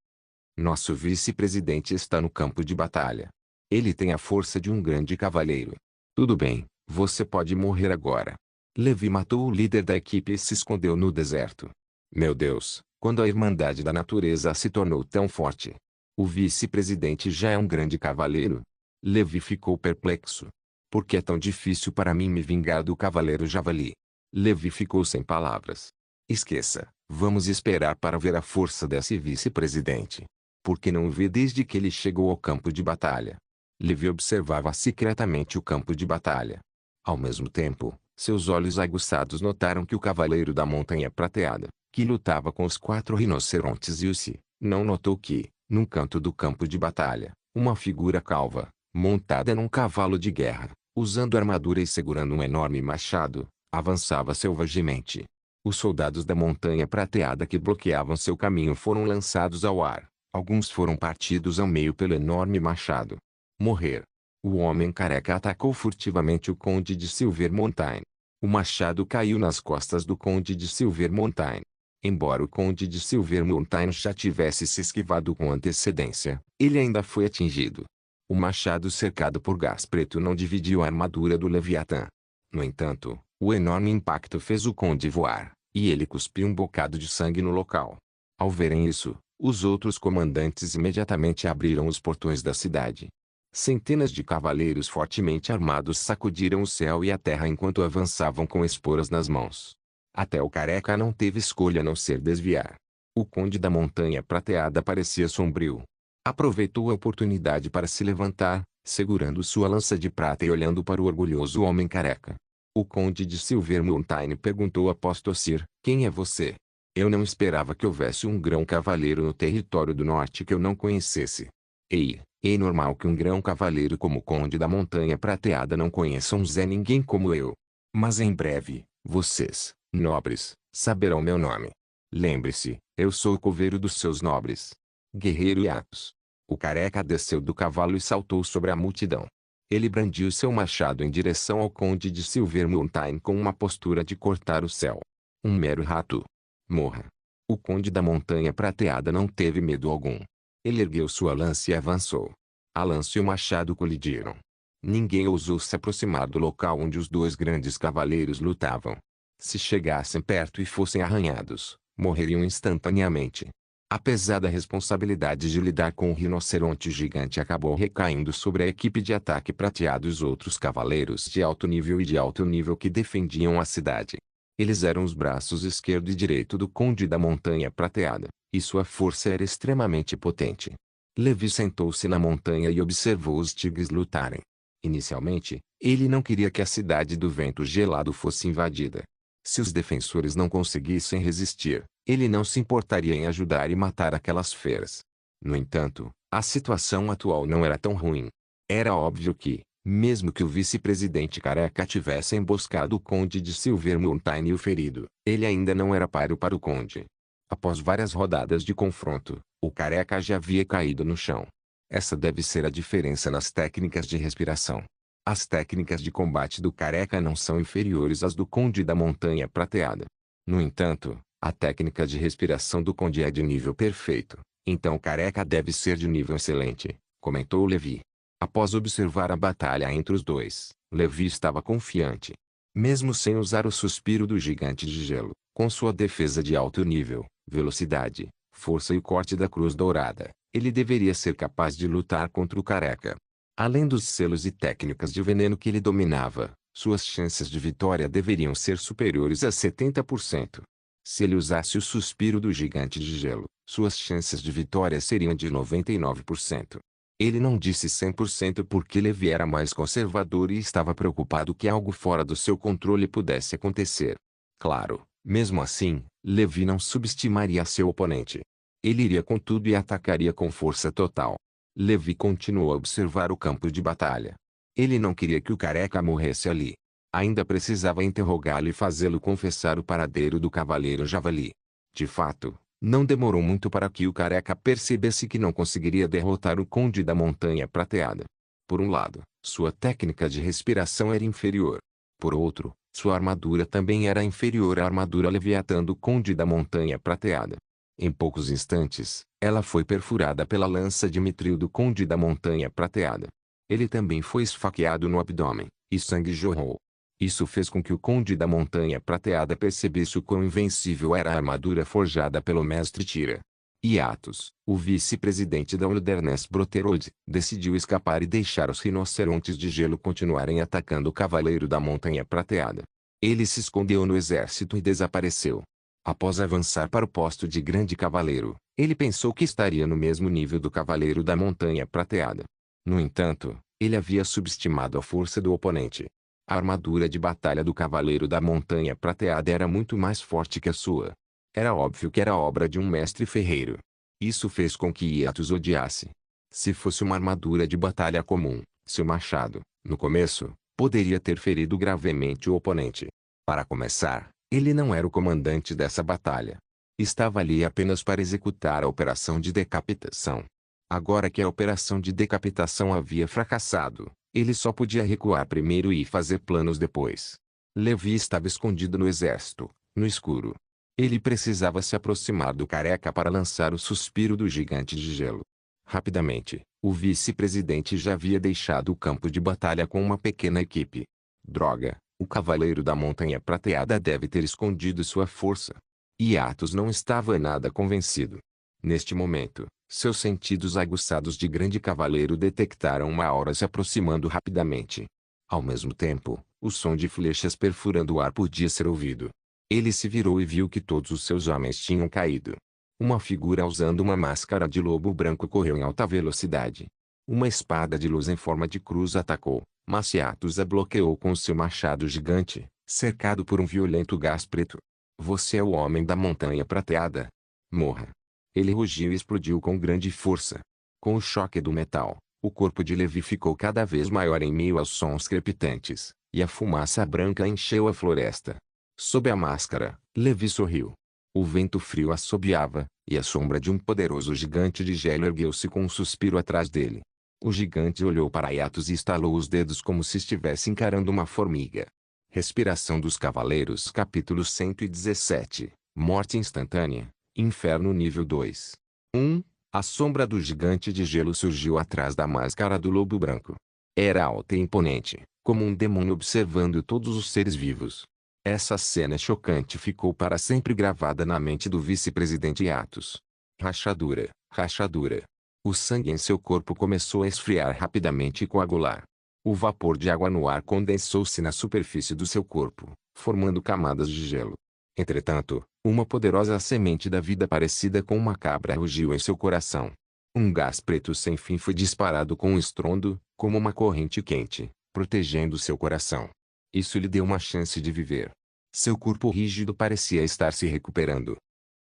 Nosso vice-presidente está no campo de batalha. Ele tem a força de um grande cavaleiro. Tudo bem, você pode morrer agora. Levi matou o líder da equipe e se escondeu no deserto. Meu Deus, quando a Irmandade da Natureza se tornou tão forte. O vice-presidente já é um grande cavaleiro? Levi ficou perplexo. Por que é tão difícil para mim me vingar do cavaleiro Javali? Levi ficou sem palavras. Esqueça, vamos esperar para ver a força desse vice-presidente. Por que não o vê desde que ele chegou ao campo de batalha? Levi observava secretamente o campo de batalha. Ao mesmo tempo, seus olhos aguçados notaram que o cavaleiro da montanha prateada, que lutava com os 4 rinocerontes Yussi, não notou que, num canto do campo de batalha, uma figura calva, montada num cavalo de guerra, usando armadura e segurando um enorme machado, avançava selvagemente. Os soldados da montanha prateada que bloqueavam seu caminho foram lançados ao ar. Alguns foram partidos ao meio pelo enorme machado. Morrer. O homem careca atacou furtivamente o conde de Silvermountain. O machado caiu nas costas do conde de Silvermountain. Embora o conde de Silvermountain já tivesse se esquivado com antecedência, ele ainda foi atingido. O machado cercado por gás preto não dividiu a armadura do Leviatã. No entanto, o enorme impacto fez o conde voar, e ele cuspiu um bocado de sangue no local. Ao verem isso, os outros comandantes imediatamente abriram os portões da cidade. Centenas de cavaleiros fortemente armados sacudiram o céu e a terra enquanto avançavam com esporas nas mãos. Até o careca não teve escolha a não ser desviar. O conde da montanha prateada parecia sombrio. Aproveitou a oportunidade para se levantar, segurando sua lança de prata e olhando para o orgulhoso homem careca. O conde de Silvermountain perguntou após tossir, quem é você? Eu não esperava que houvesse um grão cavaleiro no território do norte que eu não conhecesse. É normal que um grão cavaleiro como o conde da montanha prateada não conheça um Zé ninguém como eu. Mas em breve, vocês, nobres, saberão meu nome. Lembre-se, eu sou o coveiro dos seus nobres. Guerreiro Yatos. O careca desceu do cavalo e saltou sobre a multidão. Ele brandiu seu machado em direção ao conde de Silvermountain com uma postura de cortar o céu. Um mero rato. Morra. O conde da montanha prateada não teve medo algum. Ele ergueu sua lança e avançou. A lança e o machado colidiram. Ninguém ousou se aproximar do local onde os 2 grandes cavaleiros lutavam. Se chegassem perto e fossem arranhados, morreriam instantaneamente. Apesar da responsabilidade de lidar com o rinoceronte gigante acabou recaindo sobre a equipe de ataque prateado e os outros cavaleiros de alto nível e de alto nível que defendiam a cidade. Eles eram os braços esquerdo e direito do conde da montanha prateada, e sua força era extremamente potente. Levi sentou-se na montanha e observou os tigres lutarem. Inicialmente, ele não queria que a cidade do vento gelado fosse invadida. Se os defensores não conseguissem resistir, ele não se importaria em ajudar e matar aquelas feras. No entanto, a situação atual não era tão ruim. Era óbvio que, mesmo que o vice-presidente careca tivesse emboscado o conde de Silvermountain e o ferido, ele ainda não era páreo para o conde. Após várias rodadas de confronto, o careca já havia caído no chão. Essa deve ser a diferença nas técnicas de respiração. As técnicas de combate do careca não são inferiores às do conde da montanha prateada. No entanto, a técnica de respiração do conde é de nível perfeito, então o careca deve ser de nível excelente, comentou Levi. Após observar a batalha entre os dois, Levi estava confiante. Mesmo sem usar o suspiro do gigante de gelo, com sua defesa de alto nível, velocidade, força e o corte da cruz dourada, ele deveria ser capaz de lutar contra o Careca. Além dos selos e técnicas de veneno que ele dominava, suas chances de vitória deveriam ser superiores a 70%. Se ele usasse o suspiro do gigante de gelo, suas chances de vitória seriam de 99%. Ele não disse 100% porque Levi era mais conservador e estava preocupado que algo fora do seu controle pudesse acontecer. Claro, mesmo assim, Levi não subestimaria seu oponente. Ele iria com tudo e atacaria com força total. Levi continuou a observar o campo de batalha. Ele não queria que o Careca morresse ali. Ainda precisava interrogá-lo e fazê-lo confessar o paradeiro do Cavaleiro Javali. De fato, não demorou muito para que o Careca percebesse que não conseguiria derrotar o Conde da Montanha Prateada. Por um lado, sua técnica de respiração era inferior. Por outro, sua armadura também era inferior à armadura Leviatã do Conde da Montanha Prateada. Em poucos instantes, ela foi perfurada pela lança de mitril do Conde da Montanha Prateada. Ele também foi esfaqueado no abdômen, e sangue jorrou. Isso fez com que o Conde da Montanha Prateada percebesse o quão invencível era a armadura forjada pelo mestre Tira. E Athos, o vice-presidente da Wilderness Brotherhood, decidiu escapar e deixar os rinocerontes de gelo continuarem atacando o Cavaleiro da Montanha Prateada. Ele se escondeu no exército e desapareceu. Após avançar para o posto de Grande Cavaleiro, ele pensou que estaria no mesmo nível do Cavaleiro da Montanha Prateada. No entanto, ele havia subestimado a força do oponente. A armadura de batalha do Cavaleiro da Montanha Prateada era muito mais forte que a sua. Era óbvio que era obra de um mestre ferreiro. Isso fez com que Athos odiasse. Se fosse uma armadura de batalha comum, seu machado, no começo, poderia ter ferido gravemente o oponente. Para começar, ele não era o comandante dessa batalha. Estava ali apenas para executar a operação de decapitação. Agora que a operação de decapitação havia fracassado, ele só podia recuar primeiro e fazer planos depois. Levi estava escondido no exército, no escuro. Ele precisava se aproximar do Careca para lançar o suspiro do gigante de gelo. Rapidamente, o vice-presidente já havia deixado o campo de batalha com uma pequena equipe. Droga, o Cavaleiro da Montanha Prateada deve ter escondido sua força. E Athos não estava nada convencido. Neste momento, seus sentidos aguçados de Grande Cavaleiro detectaram uma aura se aproximando rapidamente. Ao mesmo tempo, o som de flechas perfurando o ar podia ser ouvido. Ele se virou e viu que todos os seus homens tinham caído. Uma figura usando uma máscara de lobo branco correu em alta velocidade. Uma espada de luz em forma de cruz atacou, mas Athos a bloqueou com seu machado gigante, cercado por um violento gás preto. Você é o homem da Montanha Prateada. Morra. Ele rugiu e explodiu com grande força. Com o choque do metal, o corpo de Levi ficou cada vez maior em meio aos sons crepitantes, e a fumaça branca encheu a floresta. Sob a máscara, Levi sorriu. O vento frio assobiava, e a sombra de um poderoso gigante de gelo ergueu-se com um suspiro atrás dele. O gigante olhou para Athos e estalou os dedos como se estivesse encarando uma formiga. Respiração dos Cavaleiros capítulo 117, Morte instantânea. Inferno nível 2. 1. A sombra do gigante de gelo surgiu atrás da máscara do lobo branco. Era alta e imponente, como um demônio observando todos os seres vivos. Essa cena chocante ficou para sempre gravada na mente do vice-presidente Athos. Rachadura, rachadura. O sangue em seu corpo começou a esfriar rapidamente e coagular. O vapor de água no ar condensou-se na superfície do seu corpo, formando camadas de gelo. Entretanto, uma poderosa semente da vida parecida com uma cabra rugiu em seu coração. Um gás preto sem fim foi disparado com um estrondo, como uma corrente quente, protegendo seu coração. Isso lhe deu uma chance de viver. Seu corpo rígido parecia estar se recuperando.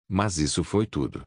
Mas isso foi tudo.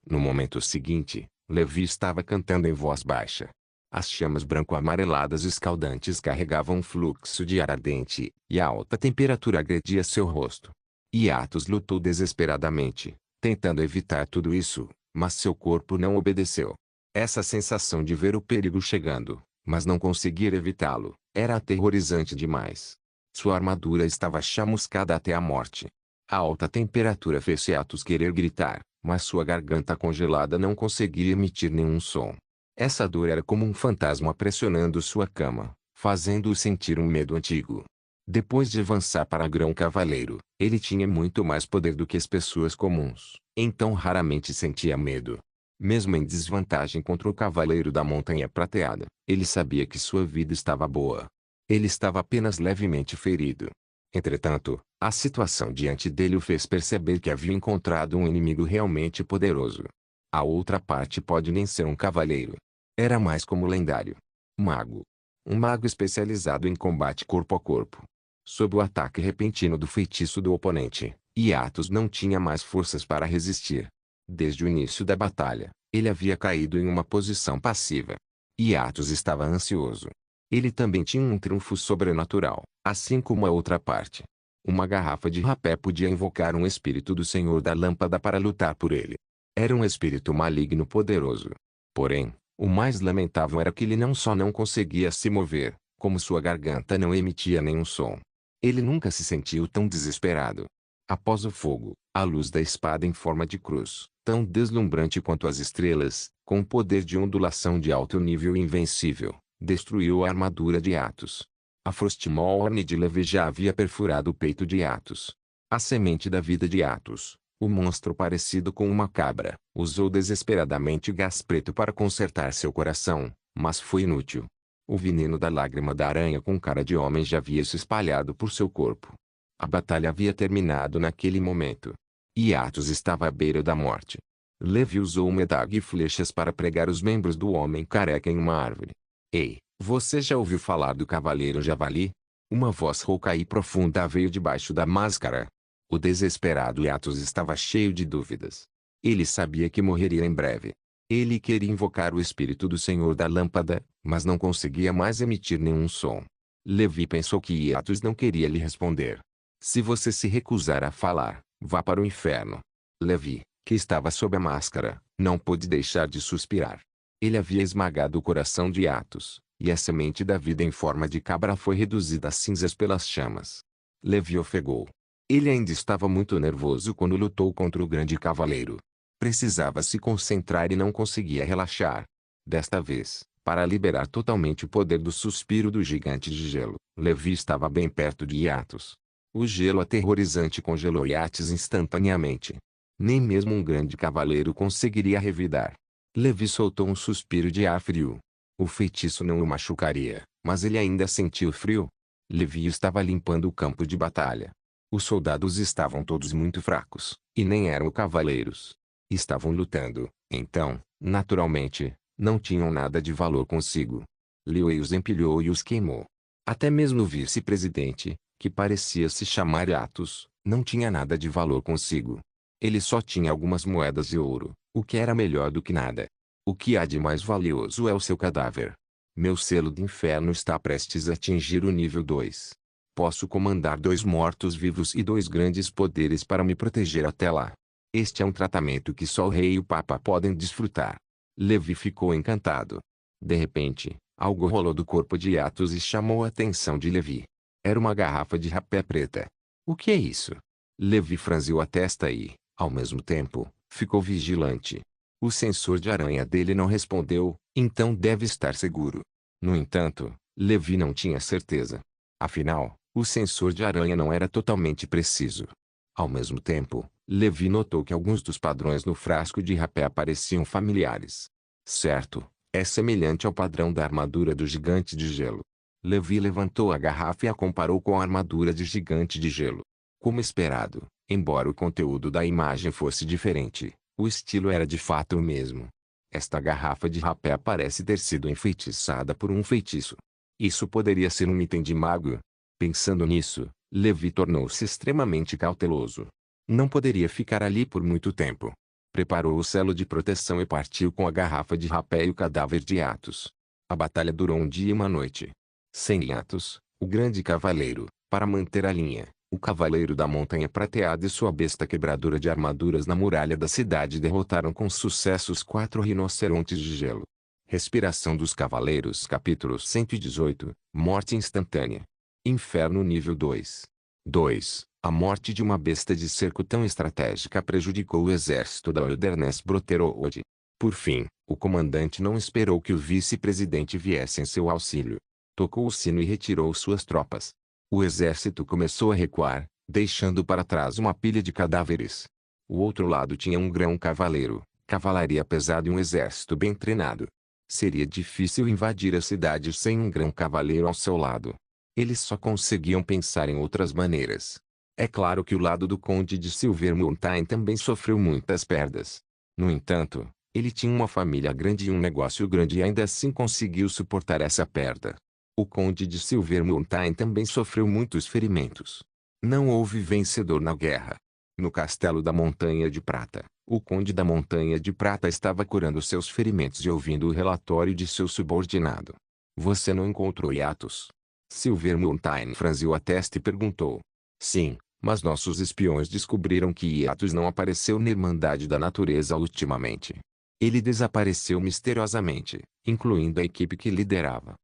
No momento seguinte, Levi estava cantando em voz baixa. As chamas branco-amareladas escaldantes carregavam um fluxo de ar ardente, e a alta temperatura agredia seu rosto. E Athos lutou desesperadamente, tentando evitar tudo isso, mas seu corpo não obedeceu. Essa sensação de ver o perigo chegando, mas não conseguir evitá-lo, era aterrorizante demais. Sua armadura estava chamuscada até a morte. A alta temperatura fez Athos querer gritar, mas sua garganta congelada não conseguia emitir nenhum som. Essa dor era como um fantasma pressionando sua cama, fazendo-o sentir um medo antigo. Depois de avançar para Grão Cavaleiro, ele tinha muito mais poder do que as pessoas comuns, então raramente sentia medo. Mesmo em desvantagem contra o Cavaleiro da Montanha Prateada, ele sabia que sua vida estava boa. Ele estava apenas levemente ferido. Entretanto, a situação diante dele o fez perceber que havia encontrado um inimigo realmente poderoso. A outra parte pode nem ser um cavaleiro. Era mais como lendário. Mago. Um mago especializado em combate corpo a corpo. Sob o ataque repentino do feitiço do oponente, Yatos não tinha mais forças para resistir. Desde o início da batalha, ele havia caído em uma posição passiva. Yatos estava ansioso. Ele também tinha um triunfo sobrenatural, assim como a outra parte. Uma garrafa de rapé podia invocar um espírito do Senhor da Lâmpada para lutar por ele. Era um espírito maligno poderoso. Porém, o mais lamentável era que ele não só não conseguia se mover, como sua garganta não emitia nenhum som. Ele nunca se sentiu tão desesperado. Após o fogo, a luz da espada em forma de cruz, tão deslumbrante quanto as estrelas, com o poder de ondulação de alto nível invencível, destruiu a armadura de Atos. A Frostmourne de Levi já havia perfurado o peito de Atos. A semente da vida de Atos, o monstro parecido com uma cabra, usou desesperadamente gás preto para consertar seu coração, mas foi inútil. O veneno da lágrima da aranha com cara de homem já havia se espalhado por seu corpo. A batalha havia terminado naquele momento. E Atos estava à beira da morte. Levi usou uma adaga e flechas para pregar os membros do homem careca em uma árvore. Ei, você já ouviu falar do Cavaleiro Javali? Uma voz rouca e profunda veio debaixo da máscara. O desesperado Yatos estava cheio de dúvidas. Ele sabia que morreria em breve. Ele queria invocar o espírito do Senhor da Lâmpada, mas não conseguia mais emitir nenhum som. Levi pensou que Yatos não queria lhe responder. Se você se recusar a falar, vá para o inferno. Levi, que estava sob a máscara, não pôde deixar de suspirar. Ele havia esmagado o coração de Yatos, e a semente da vida em forma de cabra foi reduzida a cinzas pelas chamas. Levi ofegou. Ele ainda estava muito nervoso quando lutou contra o grande cavaleiro. Precisava se concentrar e não conseguia relaxar. Desta vez, para liberar totalmente o poder do suspiro do gigante de gelo, Levi estava bem perto de Yatos. O gelo aterrorizante congelou Yatos instantaneamente. Nem mesmo um grande cavaleiro conseguiria revidar. Levi soltou um suspiro de ar frio. O feitiço não o machucaria, mas ele ainda sentiu frio. Levi estava limpando o campo de batalha. Os soldados estavam todos muito fracos, e nem eram cavaleiros. Estavam lutando, então, naturalmente, não tinham nada de valor consigo. Liu os empilhou e os queimou. Até mesmo o vice-presidente, que parecia se chamar Atos, não tinha nada de valor consigo. Ele só tinha algumas moedas de ouro, o que era melhor do que nada. O que há de mais valioso é o seu cadáver. Meu selo de inferno está prestes a atingir o nível 2. Posso comandar 2 mortos-vivos e 2 grandes poderes para me proteger até lá. Este é um tratamento que só o rei e o papa podem desfrutar. Levi ficou encantado. De repente, algo rolou do corpo de Atos e chamou a atenção de Levi. Era uma garrafa de rapé preta. O que é isso? Levi franziu a testa e, ao mesmo tempo, ficou vigilante. O sensor de aranha dele não respondeu, então deve estar seguro. No entanto, Levi não tinha certeza. Afinal, o sensor de aranha não era totalmente preciso. Ao mesmo tempo, Levi notou que alguns dos padrões no frasco de rapé pareciam familiares. Certo, é semelhante ao padrão da armadura do gigante de gelo. Levi levantou a garrafa e a comparou com a armadura de gigante de gelo. Como esperado, embora o conteúdo da imagem fosse diferente, o estilo era de fato o mesmo. Esta garrafa de rapé parece ter sido enfeitiçada por um feitiço. Isso poderia ser um item de mago? Pensando nisso, Levi tornou-se extremamente cauteloso. Não poderia ficar ali por muito tempo. Preparou o selo de proteção e partiu com a garrafa de rapé e o cadáver de Atos. A batalha durou um dia e uma noite. Sem Atos, o grande cavaleiro, para manter a linha, o Cavaleiro da Montanha Prateada e sua besta quebradora de armaduras na muralha da cidade derrotaram com sucesso os 4 rinocerontes de gelo. Respiração dos Cavaleiros Capítulo 118 Morte instantânea. Inferno nível 2. 2. A morte de uma besta de cerco tão estratégica prejudicou o exército da Wilderness Brotherhood. Por fim, o comandante não esperou que o vice-presidente viesse em seu auxílio. Tocou o sino e retirou suas tropas. O exército começou a recuar, deixando para trás uma pilha de cadáveres. O outro lado tinha um grão cavaleiro, cavalaria pesada e um exército bem treinado. Seria difícil invadir a cidade sem um grão cavaleiro ao seu lado. Eles só conseguiam pensar em outras maneiras. É claro que o lado do Conde de Silver Mountain também sofreu muitas perdas. No entanto, ele tinha uma família grande e um negócio grande e ainda assim conseguiu suportar essa perda. O Conde de Silver Mountain também sofreu muitos ferimentos. Não houve vencedor na guerra. No castelo da Montanha de Prata, o Conde da Montanha de Prata estava curando seus ferimentos e ouvindo o relatório de seu subordinado. Você não encontrou hiatos? Silver Mountain franziu a testa e perguntou. Sim, mas nossos espiões descobriram que hiatos não apareceu na Irmandade da Natureza ultimamente. Ele desapareceu misteriosamente, incluindo a equipe que liderava.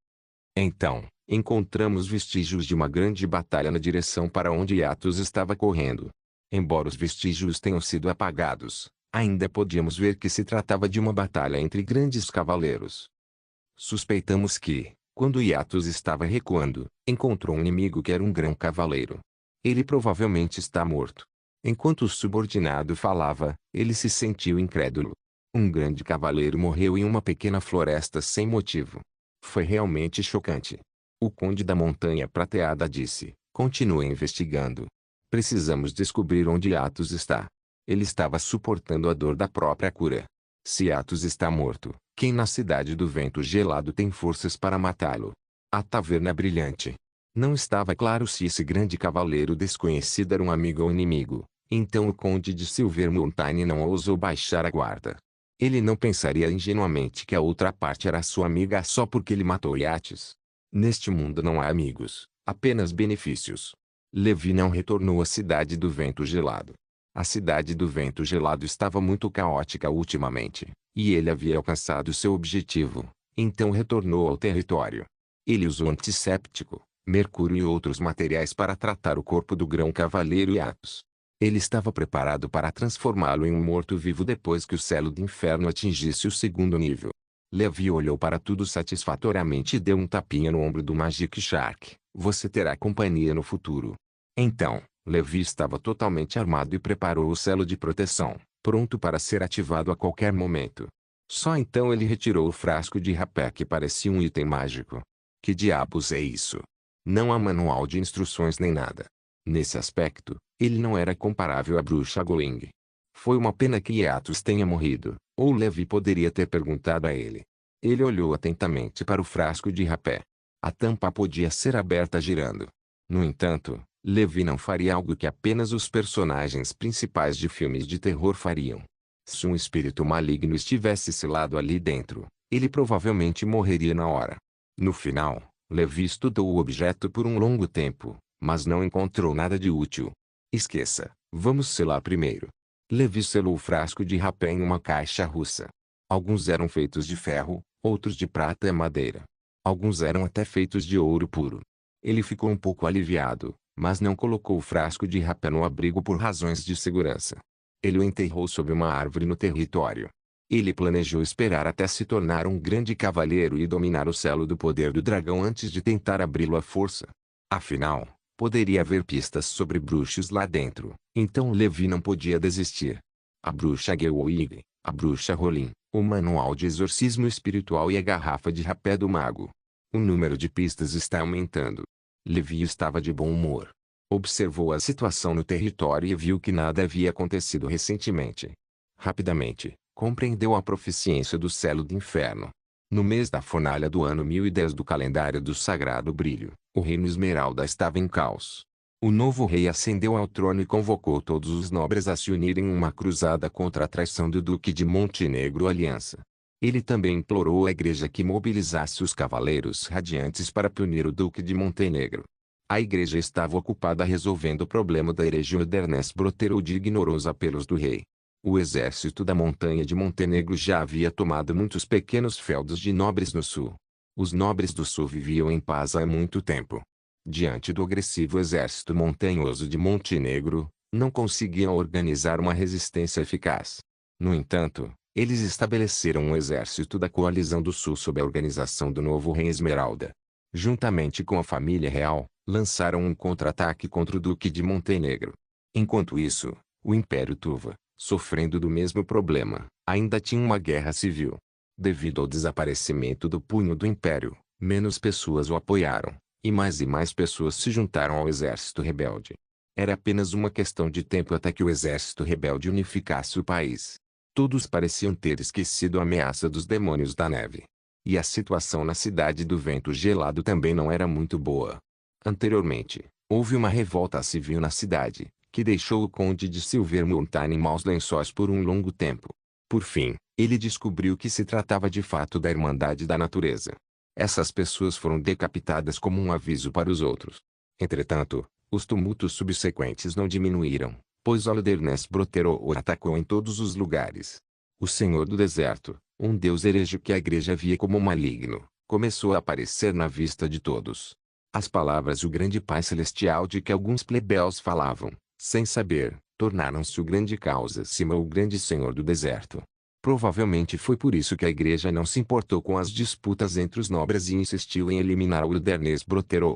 Então, encontramos vestígios de uma grande batalha na direção para onde Yatos estava correndo. Embora os vestígios tenham sido apagados, ainda podíamos ver que se tratava de uma batalha entre grandes cavaleiros. Suspeitamos que, quando Yatos estava recuando, encontrou um inimigo que era um grão cavaleiro. Ele provavelmente está morto. Enquanto o subordinado falava, ele se sentiu incrédulo. Um grande cavaleiro morreu em uma pequena floresta sem motivo. Foi realmente chocante. O Conde da Montanha Prateada disse, continue investigando. Precisamos descobrir onde Atos está. Ele estava suportando a dor da própria cura. Se Atos está morto, quem na Cidade do Vento Gelado tem forças para matá-lo? A Taverna Brilhante. Não estava claro se esse grande cavaleiro desconhecido era um amigo ou inimigo, então o Conde de Silver Mountain não ousou baixar a guarda. Ele não pensaria ingenuamente que a outra parte era sua amiga só porque ele matou Yates. Neste mundo não há amigos, apenas benefícios. Levi não retornou à Cidade do Vento Gelado. A Cidade do Vento Gelado estava muito caótica ultimamente, e ele havia alcançado seu objetivo, então retornou ao território. Ele usou antisséptico, mercúrio e outros materiais para tratar o corpo do grão cavaleiro Yates. Ele estava preparado para transformá-lo em um morto-vivo depois que o selo do inferno atingisse o segundo nível. Levi olhou para tudo satisfatoriamente e deu um tapinha no ombro do Magic Shark. Você terá companhia no futuro. Então, Levi estava totalmente armado e preparou o selo de proteção, pronto para ser ativado a qualquer momento. Só então ele retirou o frasco de rapé que parecia um item mágico. Que diabos é isso? Não há manual de instruções nem nada. Nesse aspecto, ele não era comparável à bruxa Going. Foi uma pena que Yatos tenha morrido, ou Levi poderia ter perguntado a ele. Ele olhou atentamente para o frasco de rapé. A tampa podia ser aberta girando. No entanto, Levi não faria algo que apenas os personagens principais de filmes de terror fariam. Se um espírito maligno estivesse selado ali dentro, ele provavelmente morreria na hora. No final, Levi estudou o objeto por um longo tempo, mas não encontrou nada de útil. Esqueça, vamos selar primeiro. Levi selou o frasco de rapé em uma caixa russa. Alguns eram feitos de ferro, outros de prata e madeira. Alguns eram até feitos de ouro puro. Ele ficou um pouco aliviado, mas não colocou o frasco de rapé no abrigo por razões de segurança. Ele o enterrou sob uma árvore no território. Ele planejou esperar até se tornar um grande cavaleiro e dominar o selo do poder do dragão antes de tentar abri-lo à força. Afinal, poderia haver pistas sobre bruxos lá dentro, então Levi não podia desistir. A bruxa Gewig, a bruxa Rolin, o manual de exorcismo espiritual e a garrafa de rapé do mago. O número de pistas está aumentando. Levi estava de bom humor. Observou a situação no território e viu que nada havia acontecido recentemente. Rapidamente, compreendeu a proficiência do selo do inferno. No mês da fornalha do ano 1010 do calendário do Sagrado Brilho, o reino Esmeralda estava em caos. O novo rei ascendeu ao trono e convocou todos os nobres a se unirem em uma cruzada contra a traição do Duque de Montenegro Aliança. Ele também implorou à igreja que mobilizasse os cavaleiros radiantes para punir o Duque de Montenegro. A igreja estava ocupada resolvendo o problema da heresia de Ernest Brotherode e ignorou os apelos do rei. O exército da Montanha de Montenegro já havia tomado muitos pequenos feudos de nobres no sul. Os nobres do sul viviam em paz há muito tempo. Diante do agressivo exército montanhoso de Montenegro, não conseguiam organizar uma resistência eficaz. No entanto, eles estabeleceram um exército da coalizão do sul sob a organização do novo rei Esmeralda. Juntamente com a família real, lançaram um contra-ataque contra o Duque de Montenegro. Enquanto isso, o Império Tuva, sofrendo do mesmo problema, ainda tinha uma guerra civil. Devido ao desaparecimento do punho do Império, menos pessoas o apoiaram, e mais pessoas se juntaram ao exército rebelde. Era apenas uma questão de tempo até que o exército rebelde unificasse o país. Todos pareciam ter esquecido a ameaça dos demônios da neve. E a situação na cidade do vento gelado também não era muito boa. Anteriormente, houve uma revolta civil na cidade, que deixou o conde de Silvermountain em maus lençóis por um longo tempo. Por fim, ele descobriu que se tratava de fato da Irmandade da Natureza. Essas pessoas foram decapitadas como um aviso para os outros. Entretanto, os tumultos subsequentes não diminuíram, pois Holderness Brotero atacou em todos os lugares. O Senhor do Deserto, um deus herege que a igreja via como maligno, começou a aparecer na vista de todos. As palavras do grande Pai Celestial de que alguns plebeus falavam, sem saber, tornaram-se o grande causa acima o grande Senhor do Deserto. Provavelmente foi por isso que a igreja não se importou com as disputas entre os nobres e insistiu em eliminar Holderness Brotero.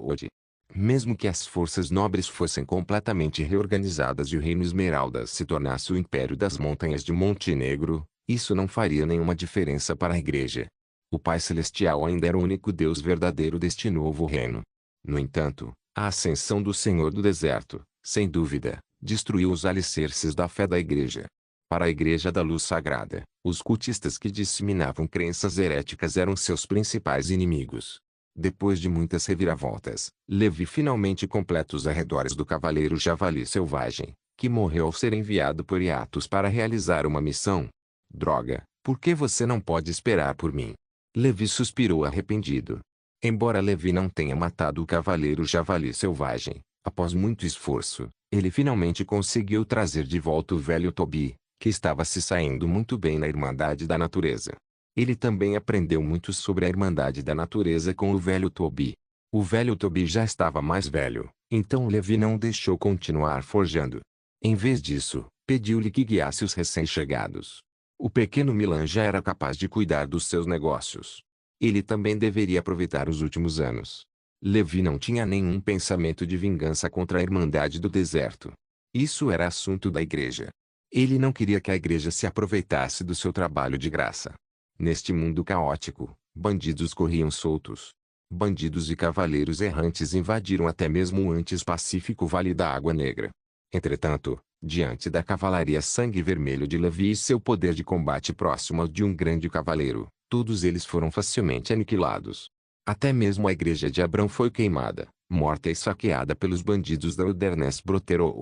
Mesmo que as forças nobres fossem completamente reorganizadas e o Reino Esmeralda se tornasse o Império das Montanhas de Montenegro, isso não faria nenhuma diferença para a igreja. O Pai Celestial ainda era o único Deus verdadeiro deste novo reino. No entanto, a ascensão do Senhor do Deserto, sem dúvida, destruiu os alicerces da fé da igreja. Para a Igreja da Luz Sagrada, os cultistas que disseminavam crenças heréticas eram seus principais inimigos. Depois de muitas reviravoltas, Levi finalmente completa os arredores do Cavaleiro Javali Selvagem, que morreu ao ser enviado por Hiatus para realizar uma missão. Droga, por que você não pode esperar por mim? Levi suspirou arrependido. Embora Levi não tenha matado o Cavaleiro Javali Selvagem, após muito esforço, ele finalmente conseguiu trazer de volta o velho Tobi, que estava se saindo muito bem na Irmandade da Natureza. Ele também aprendeu muito sobre a Irmandade da Natureza com o velho Tobi. O velho Tobi já estava mais velho, então Levi não o deixou continuar forjando. Em vez disso, pediu-lhe que guiasse os recém-chegados. O pequeno Milan já era capaz de cuidar dos seus negócios. Ele também deveria aproveitar os últimos anos. Levi não tinha nenhum pensamento de vingança contra a Irmandade do Deserto. Isso era assunto da igreja. Ele não queria que a igreja se aproveitasse do seu trabalho de graça. Neste mundo caótico, bandidos corriam soltos. Bandidos e cavaleiros errantes invadiram até mesmo o antes pacífico Vale da Água Negra. Entretanto, diante da cavalaria sangue vermelho de Levi e seu poder de combate próximo ao de um grande cavaleiro, todos eles foram facilmente aniquilados. Até mesmo a igreja de Abrão foi queimada, morta e saqueada pelos bandidos da Holderness Brotero.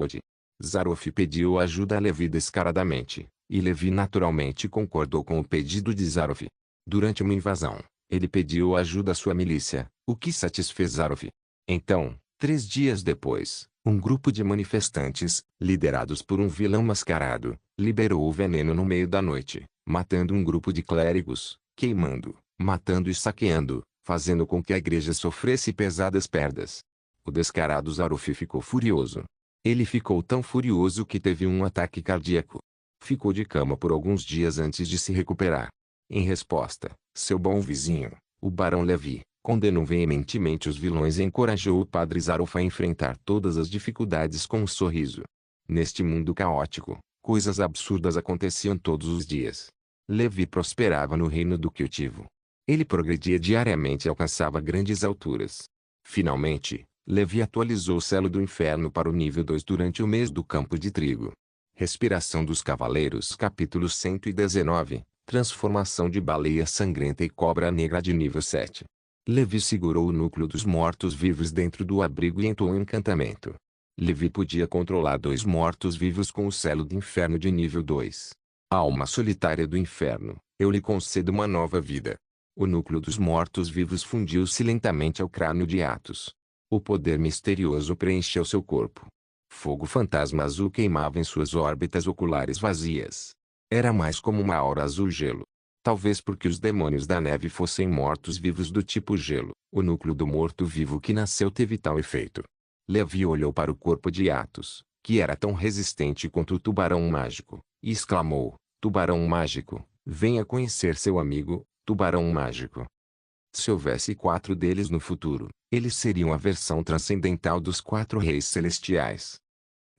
Zaroff pediu ajuda a Levi descaradamente, e Levi naturalmente concordou com o pedido de Zaroff. Durante uma invasão, ele pediu ajuda à sua milícia, o que satisfez Zaroff. Então, 3 dias depois, um grupo de manifestantes, liderados por um vilão mascarado, liberou o veneno no meio da noite, matando um grupo de clérigos, queimando, matando e saqueando, fazendo com que a igreja sofresse pesadas perdas. O descarado Zaroff ficou furioso. Ele ficou tão furioso que teve um ataque cardíaco. Ficou de cama por alguns dias antes de se recuperar. Em resposta, seu bom vizinho, o Barão Levi, condenou veementemente os vilões e encorajou o padre Zaroff a enfrentar todas as dificuldades com um sorriso. Neste mundo caótico, coisas absurdas aconteciam todos os dias. Levi prosperava no reino do cultivo. Ele progredia diariamente e alcançava grandes alturas. Finalmente, Levi atualizou o celo do inferno para o nível 2 durante o mês do campo de trigo. Respiração dos Cavaleiros capítulo 119, Transformação de baleia sangrenta e cobra negra de nível 7. Levi segurou o núcleo dos mortos-vivos dentro do abrigo e entoou um encantamento. Levi podia controlar 2 mortos-vivos com o selo do inferno de nível 2. Alma solitária do inferno, eu lhe concedo uma nova vida. O núcleo dos mortos-vivos fundiu-se lentamente ao crânio de Atos. O poder misterioso preencheu seu corpo. Fogo fantasma azul queimava em suas órbitas oculares vazias. Era mais como uma aura azul-gelo. Talvez porque os demônios da neve fossem mortos-vivos do tipo gelo, o núcleo do morto-vivo que nasceu teve tal efeito. Levi olhou para o corpo de Atos, que era tão resistente quanto o tubarão mágico, e exclamou: Tubarão mágico, venha conhecer seu amigo, Tubarão mágico. Se houvesse 4 deles no futuro, eles seriam a versão transcendental dos 4 reis celestiais.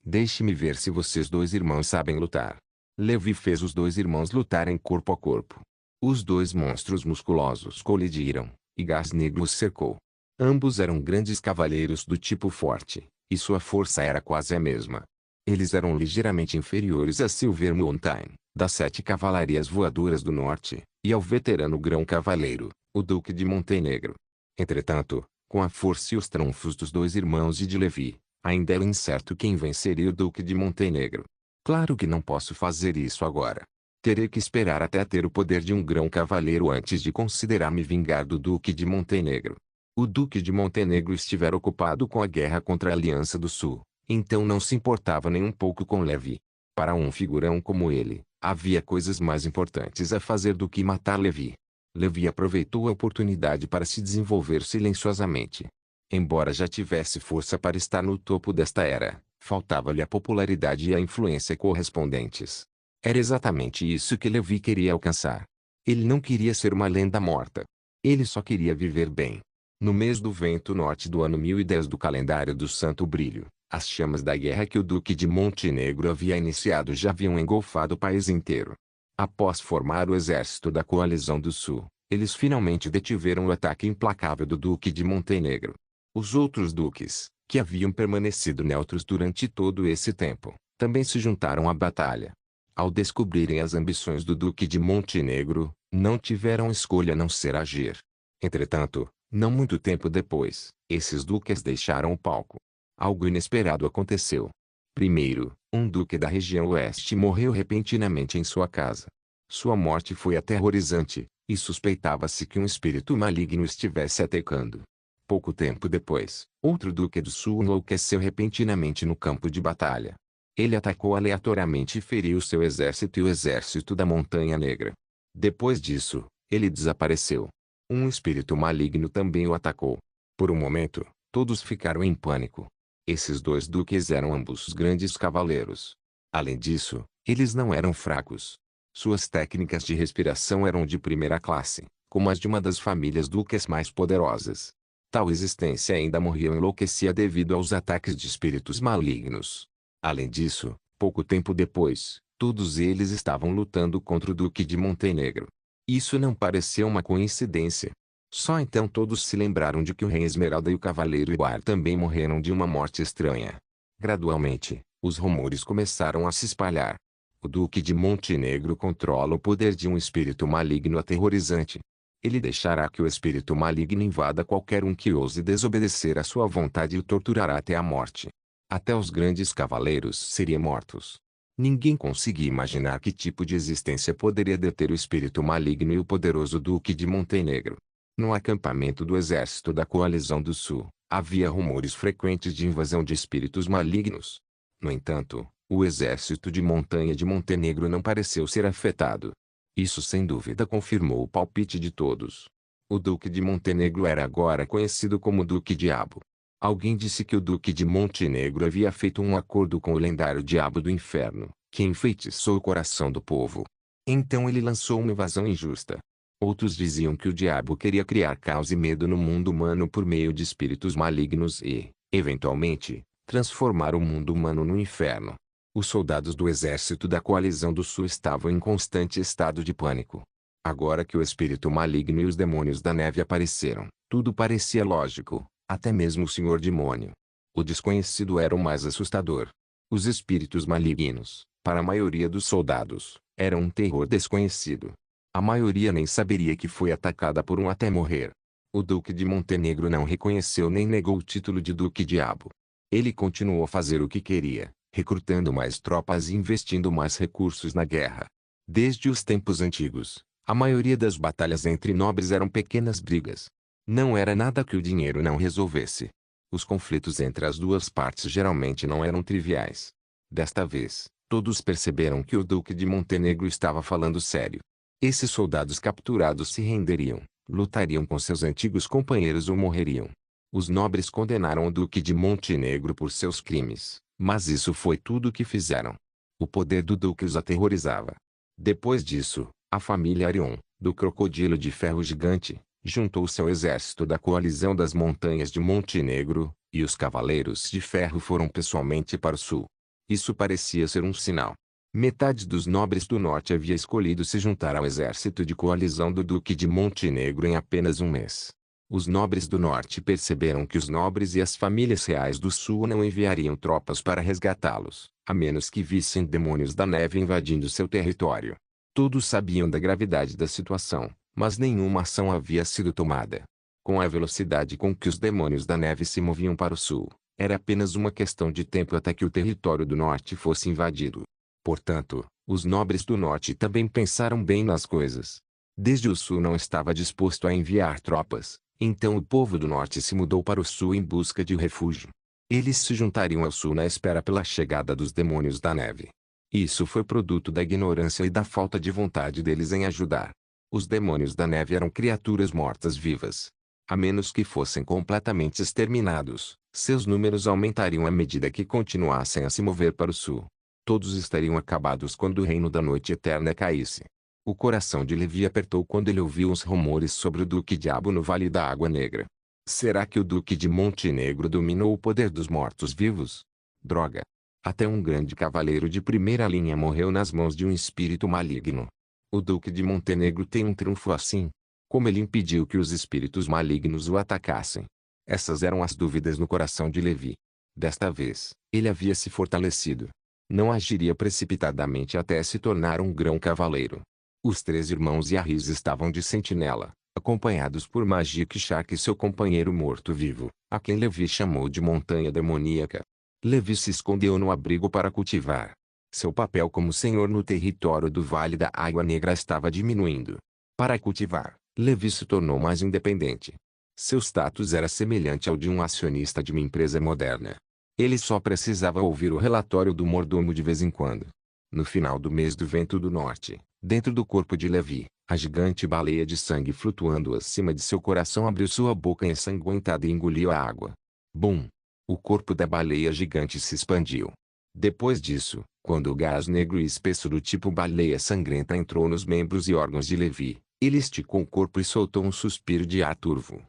Deixe-me ver se vocês 2 irmãos sabem lutar. Levi fez os 2 irmãos lutarem corpo a corpo. Os 2 monstros musculosos colidiram, e gás negro os cercou. Ambos eram grandes cavaleiros do tipo forte, e sua força era quase a mesma. Eles eram ligeiramente inferiores a Silver Mountain, das 7 cavalarias voadoras do norte, e ao veterano grão-cavaleiro, o Duque de Montenegro. Entretanto, com a força e os trunfos dos 2 irmãos e de Levi, ainda era incerto quem venceria o Duque de Montenegro. Claro que não posso fazer isso agora. Terei que esperar até ter o poder de um grão-cavaleiro antes de considerar me vingar do Duque de Montenegro. O Duque de Montenegro estivera ocupado com a guerra contra a Aliança do Sul, então não se importava nem um pouco com Levi. Para um figurão como ele, havia coisas mais importantes a fazer do que matar Levi. Levi aproveitou a oportunidade para se desenvolver silenciosamente. Embora já tivesse força para estar no topo desta era, faltava-lhe a popularidade e a influência correspondentes. Era exatamente isso que Levi queria alcançar. Ele não queria ser uma lenda morta. Ele só queria viver bem. No mês do vento norte do ano 1010 do calendário do Santo Brilho, as chamas da guerra que o Duque de Montenegro havia iniciado já haviam engolfado o país inteiro. Após formar o exército da Coalizão do Sul, eles finalmente detiveram o ataque implacável do Duque de Montenegro. Os outros duques, que haviam permanecido neutros durante todo esse tempo, também se juntaram à batalha. Ao descobrirem as ambições do Duque de Montenegro, não tiveram escolha a não ser agir. Entretanto, não muito tempo depois, esses duques deixaram o palco. Algo inesperado aconteceu. Primeiro, um duque da região oeste morreu repentinamente em sua casa. Sua morte foi aterrorizante, e suspeitava-se que um espírito maligno estivesse atacando. Pouco tempo depois, outro duque do sul enlouqueceu repentinamente no campo de batalha. Ele atacou aleatoriamente e feriu seu exército e o exército da Montanha Negra. Depois disso, ele desapareceu. Um espírito maligno também o atacou. Por um momento, todos ficaram em pânico. Esses 2 duques eram ambos grandes cavaleiros. Além disso, eles não eram fracos. Suas técnicas de respiração eram de primeira classe, como as de uma das famílias duques mais poderosas. Tal existência ainda morria ou enlouquecia devido aos ataques de espíritos malignos. Além disso, pouco tempo depois, todos eles estavam lutando contra o Duque de Montenegro. Isso não pareceu uma coincidência. Só então todos se lembraram de que o Rei Esmeralda e o Cavaleiro Ibar também morreram de uma morte estranha. Gradualmente, os rumores começaram a se espalhar. O Duque de Montenegro controla o poder de um espírito maligno aterrorizante. Ele deixará que o espírito maligno invada qualquer um que ouse desobedecer à sua vontade e o torturará até a morte. Até os grandes cavaleiros seriam mortos. Ninguém conseguia imaginar que tipo de existência poderia deter o espírito maligno e o poderoso Duque de Montenegro. No acampamento do exército da Coalizão do Sul, havia rumores frequentes de invasão de espíritos malignos. No entanto, o exército de Montanha de Montenegro não pareceu ser afetado. Isso sem dúvida confirmou o palpite de todos. O Duque de Montenegro era agora conhecido como Duque Diabo. Alguém disse que o Duque de Montenegro havia feito um acordo com o lendário Diabo do Inferno, que enfeitiçou o coração do povo. Então ele lançou uma invasão injusta. Outros diziam que o Diabo queria criar caos e medo no mundo humano por meio de espíritos malignos e, eventualmente, transformar o mundo humano no inferno. Os soldados do exército da Coalizão do Sul estavam em constante estado de pânico. Agora que o espírito maligno e os demônios da neve apareceram, tudo parecia lógico. Até mesmo o Senhor Demônio. O desconhecido era o mais assustador. Os espíritos malignos, para a maioria dos soldados, eram um terror desconhecido. A maioria nem saberia que foi atacada por um até morrer. O Duque de Montenegro não reconheceu nem negou o título de Duque Diabo. Ele continuou a fazer o que queria, recrutando mais tropas e investindo mais recursos na guerra. Desde os tempos antigos, a maioria das batalhas entre nobres eram pequenas brigas. Não era nada que o dinheiro não resolvesse. Os conflitos entre as duas partes geralmente não eram triviais. Desta vez, todos perceberam que o Duque de Montenegro estava falando sério. Esses soldados capturados se renderiam, lutariam com seus antigos companheiros ou morreriam. Os nobres condenaram o Duque de Montenegro por seus crimes, mas isso foi tudo o que fizeram. O poder do Duque os aterrorizava. Depois disso, a família Arion, do crocodilo de ferro gigante, juntou-se ao exército da coalizão das montanhas de Montenegro, e os Cavaleiros de Ferro foram pessoalmente para o sul. Isso parecia ser um sinal. Metade dos nobres do norte havia escolhido se juntar ao exército de coalizão do Duque de Montenegro em apenas um mês. Os nobres do norte perceberam que os nobres e as famílias reais do sul não enviariam tropas para resgatá-los, a menos que vissem demônios da neve invadindo seu território. Todos sabiam da gravidade da situação, mas nenhuma ação havia sido tomada. Com a velocidade com que os demônios da neve se moviam para o sul, era apenas uma questão de tempo até que o território do norte fosse invadido. Portanto, os nobres do norte também pensaram bem nas coisas. Desde o sul não estava disposto a enviar tropas, então o povo do norte se mudou para o sul em busca de refúgio. Eles se juntariam ao sul na espera pela chegada dos demônios da neve. Isso foi produto da ignorância e da falta de vontade deles em ajudar. Os demônios da neve eram criaturas mortas-vivas. A menos que fossem completamente exterminados, seus números aumentariam à medida que continuassem a se mover para o sul. Todos estariam acabados quando o reino da noite eterna caísse. O coração de Levi apertou quando ele ouviu os rumores sobre o Duque Diabo no Vale da Água Negra. Será que o Duque de Montenegro dominou o poder dos mortos-vivos? Droga! Até um grande cavaleiro de primeira linha morreu nas mãos de um espírito maligno. O Duque de Montenegro tem um trunfo assim. Como ele impediu que os espíritos malignos o atacassem? Essas eram as dúvidas no coração de Levi. Desta vez, ele havia se fortalecido. Não agiria precipitadamente até se tornar um grão cavaleiro. Os 3 irmãos Yarris estavam de sentinela, acompanhados por Magic Shark e seu companheiro morto-vivo, a quem Levi chamou de Montanha Demoníaca. Levi se escondeu no abrigo para cultivar. Seu papel como senhor no território do Vale da Água Negra estava diminuindo. Para cultivar, Levi se tornou mais independente. Seu status era semelhante ao de um acionista de uma empresa moderna. Ele só precisava ouvir o relatório do mordomo de vez em quando. No final do mês do vento do norte, dentro do corpo de Levi, a gigante baleia de sangue flutuando acima de seu coração abriu sua boca ensanguentada e engoliu a água. Bum! O corpo da baleia gigante se expandiu. Depois disso, quando o gás negro e espesso do tipo baleia sangrenta entrou nos membros e órgãos de Levi, ele esticou o corpo e soltou um suspiro de ar turvo.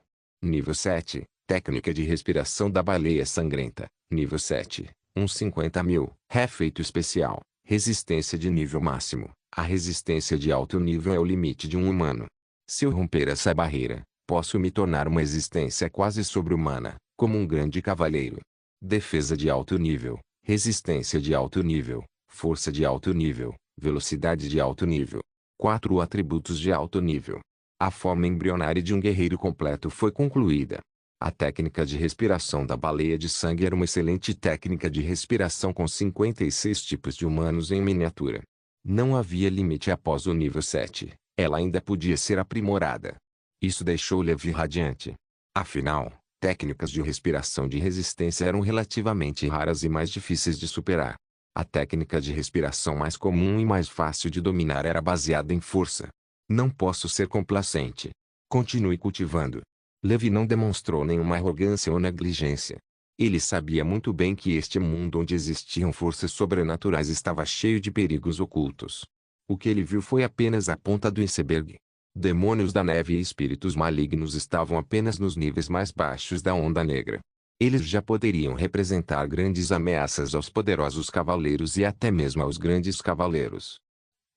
Nível 7, técnica de respiração da baleia sangrenta. Nível 7, uns 50.000. Efeito especial, resistência de nível máximo. A resistência de alto nível é o limite de um humano. Se eu romper essa barreira, posso me tornar uma existência quase sobre-humana, como um grande cavaleiro. Defesa de alto nível, resistência de alto nível, força de alto nível, velocidade de alto nível. 4 atributos de alto nível. A forma embrionária de um guerreiro completo foi concluída. A técnica de respiração da baleia de sangue era uma excelente técnica de respiração com 56 tipos de humanos em miniatura. Não havia limite após o nível 7, ela ainda podia ser aprimorada. Isso deixou Levi radiante. Afinal, técnicas de respiração de resistência eram relativamente raras e mais difíceis de superar. A técnica de respiração mais comum e mais fácil de dominar era baseada em força. Não posso ser complacente. Continue cultivando. Levi não demonstrou nenhuma arrogância ou negligência. Ele sabia muito bem que este mundo onde existiam forças sobrenaturais estava cheio de perigos ocultos. O que ele viu foi apenas a ponta do iceberg. Demônios da neve e espíritos malignos estavam apenas nos níveis mais baixos da onda negra. Eles já poderiam representar grandes ameaças aos poderosos cavaleiros e até mesmo aos grandes cavaleiros.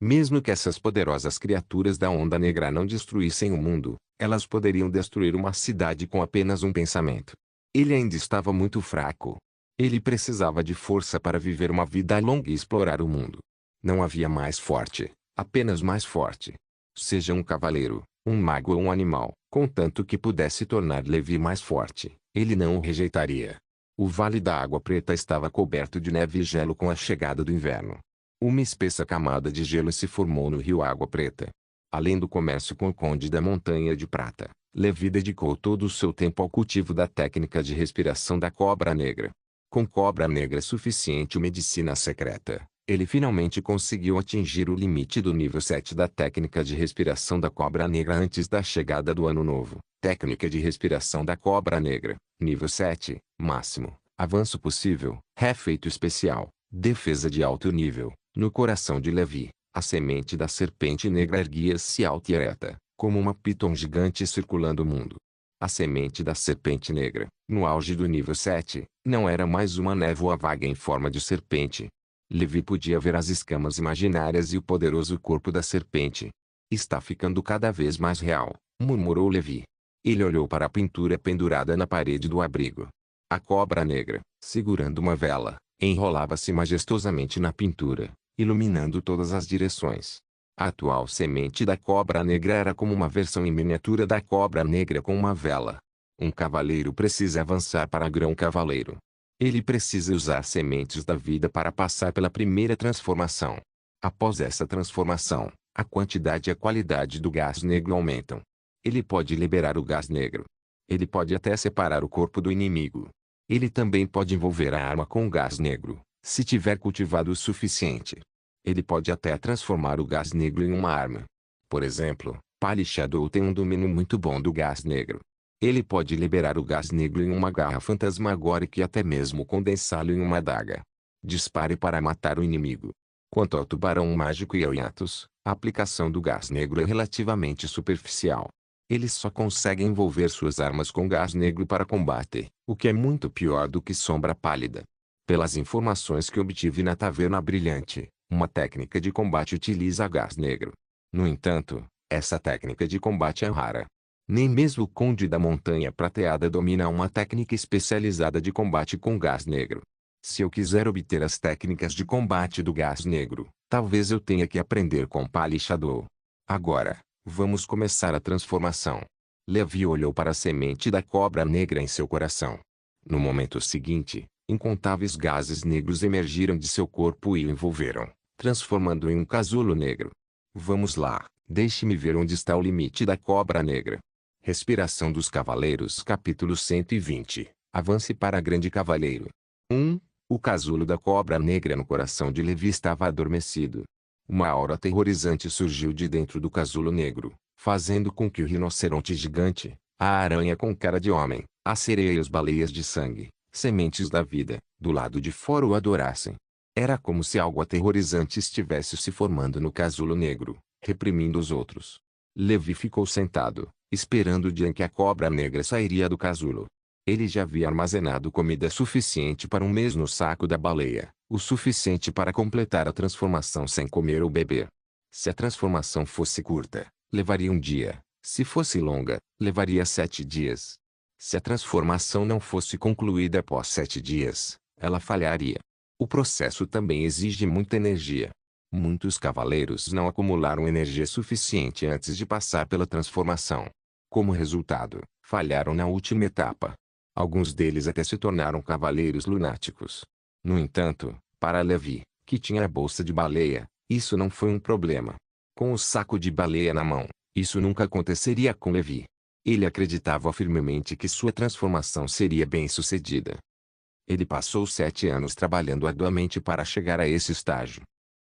Mesmo que essas poderosas criaturas da onda negra não destruíssem o mundo, elas poderiam destruir uma cidade com apenas um pensamento. Ele ainda estava muito fraco. Ele precisava de força para viver uma vida longa e explorar o mundo. Não havia mais forte, apenas mais forte. Seja um cavaleiro, um mago ou um animal, contanto que pudesse tornar Levi mais forte, ele não o rejeitaria. O Vale da Água Preta estava coberto de neve e gelo com a chegada do inverno. Uma espessa camada de gelo se formou no rio Água Preta. Além do comércio com o Conde da Montanha de Prata, Levi dedicou todo o seu tempo ao cultivo da técnica de respiração da cobra negra. Com cobra negra suficiente medicina secreta, ele finalmente conseguiu atingir o limite do nível 7 da técnica de respiração da cobra negra antes da chegada do ano novo. Técnica de respiração da cobra negra, nível 7, máximo, avanço possível, efeito especial, defesa de alto nível. No coração de Levi, a semente da serpente negra erguia-se alta e ereta, como uma piton gigante circulando o mundo. A semente da serpente negra, no auge do nível 7, não era mais uma névoa vaga em forma de serpente. Levi podia ver as escamas imaginárias e o poderoso corpo da serpente. Está ficando cada vez mais real, murmurou Levi. Ele olhou para a pintura pendurada na parede do abrigo. A cobra negra, segurando uma vela, enrolava-se majestosamente na pintura, iluminando todas as direções. A atual semente da cobra negra era como uma versão em miniatura da cobra negra com uma vela. Um cavaleiro precisa avançar para grão cavaleiro. Ele precisa usar sementes da vida para passar pela primeira transformação. Após essa transformação, a quantidade e a qualidade do gás negro aumentam. Ele pode liberar o gás negro. Ele pode até separar o corpo do inimigo. Ele também pode envolver a arma com o gás negro, se tiver cultivado o suficiente. Ele pode até transformar o gás negro em uma arma. Por exemplo, Pali Shadow tem um domínio muito bom do gás negro. Ele pode liberar o gás negro em uma garra fantasmagórica e até mesmo condensá-lo em uma adaga. Dispare para matar o inimigo. Quanto ao tubarão mágico e ao Yatos, a aplicação do gás negro é relativamente superficial. Eles só conseguem envolver suas armas com gás negro para combate, o que é muito pior do que sombra pálida. Pelas informações que obtive na Taverna Brilhante, uma técnica de combate utiliza gás negro. No entanto, essa técnica de combate é rara. Nem mesmo o Conde da Montanha Prateada domina uma técnica especializada de combate com gás negro. Se eu quiser obter as técnicas de combate do gás negro, talvez eu tenha que aprender com Pali Shadow. Agora, vamos começar a transformação. Levi olhou para a semente da cobra negra em seu coração. No momento seguinte, incontáveis gases negros emergiram de seu corpo e o envolveram, transformando-o em um casulo negro. Vamos lá, deixe-me ver onde está o limite da cobra negra. Respiração dos Cavaleiros Capítulo 120. Avance para Grande Cavaleiro. 1. O casulo da cobra negra no coração de Levi estava adormecido. Uma aura aterrorizante surgiu de dentro do casulo negro, fazendo com que o rinoceronte gigante, a aranha com cara de homem, a sereia e as baleias de sangue, sementes da vida, do lado de fora o adorassem. Era como se algo aterrorizante estivesse se formando no casulo negro, reprimindo os outros. Levi ficou sentado, esperando o dia em que a cobra negra sairia do casulo. Ele já havia armazenado comida suficiente para um mês no saco da baleia, o suficiente para completar a transformação sem comer ou beber. Se a transformação fosse curta, levaria um dia. Se fosse longa, levaria 7 dias. Se a transformação não fosse concluída após 7 dias, ela falharia. O processo também exige muita energia. Muitos cavaleiros não acumularam energia suficiente antes de passar pela transformação. Como resultado, falharam na última etapa. Alguns deles até se tornaram cavaleiros lunáticos. No entanto, para Levi, que tinha a bolsa de baleia, isso não foi um problema. Com o saco de baleia na mão, isso nunca aconteceria com Levi. Ele acreditava firmemente que sua transformação seria bem-sucedida. Ele passou 7 anos trabalhando arduamente para chegar a esse estágio.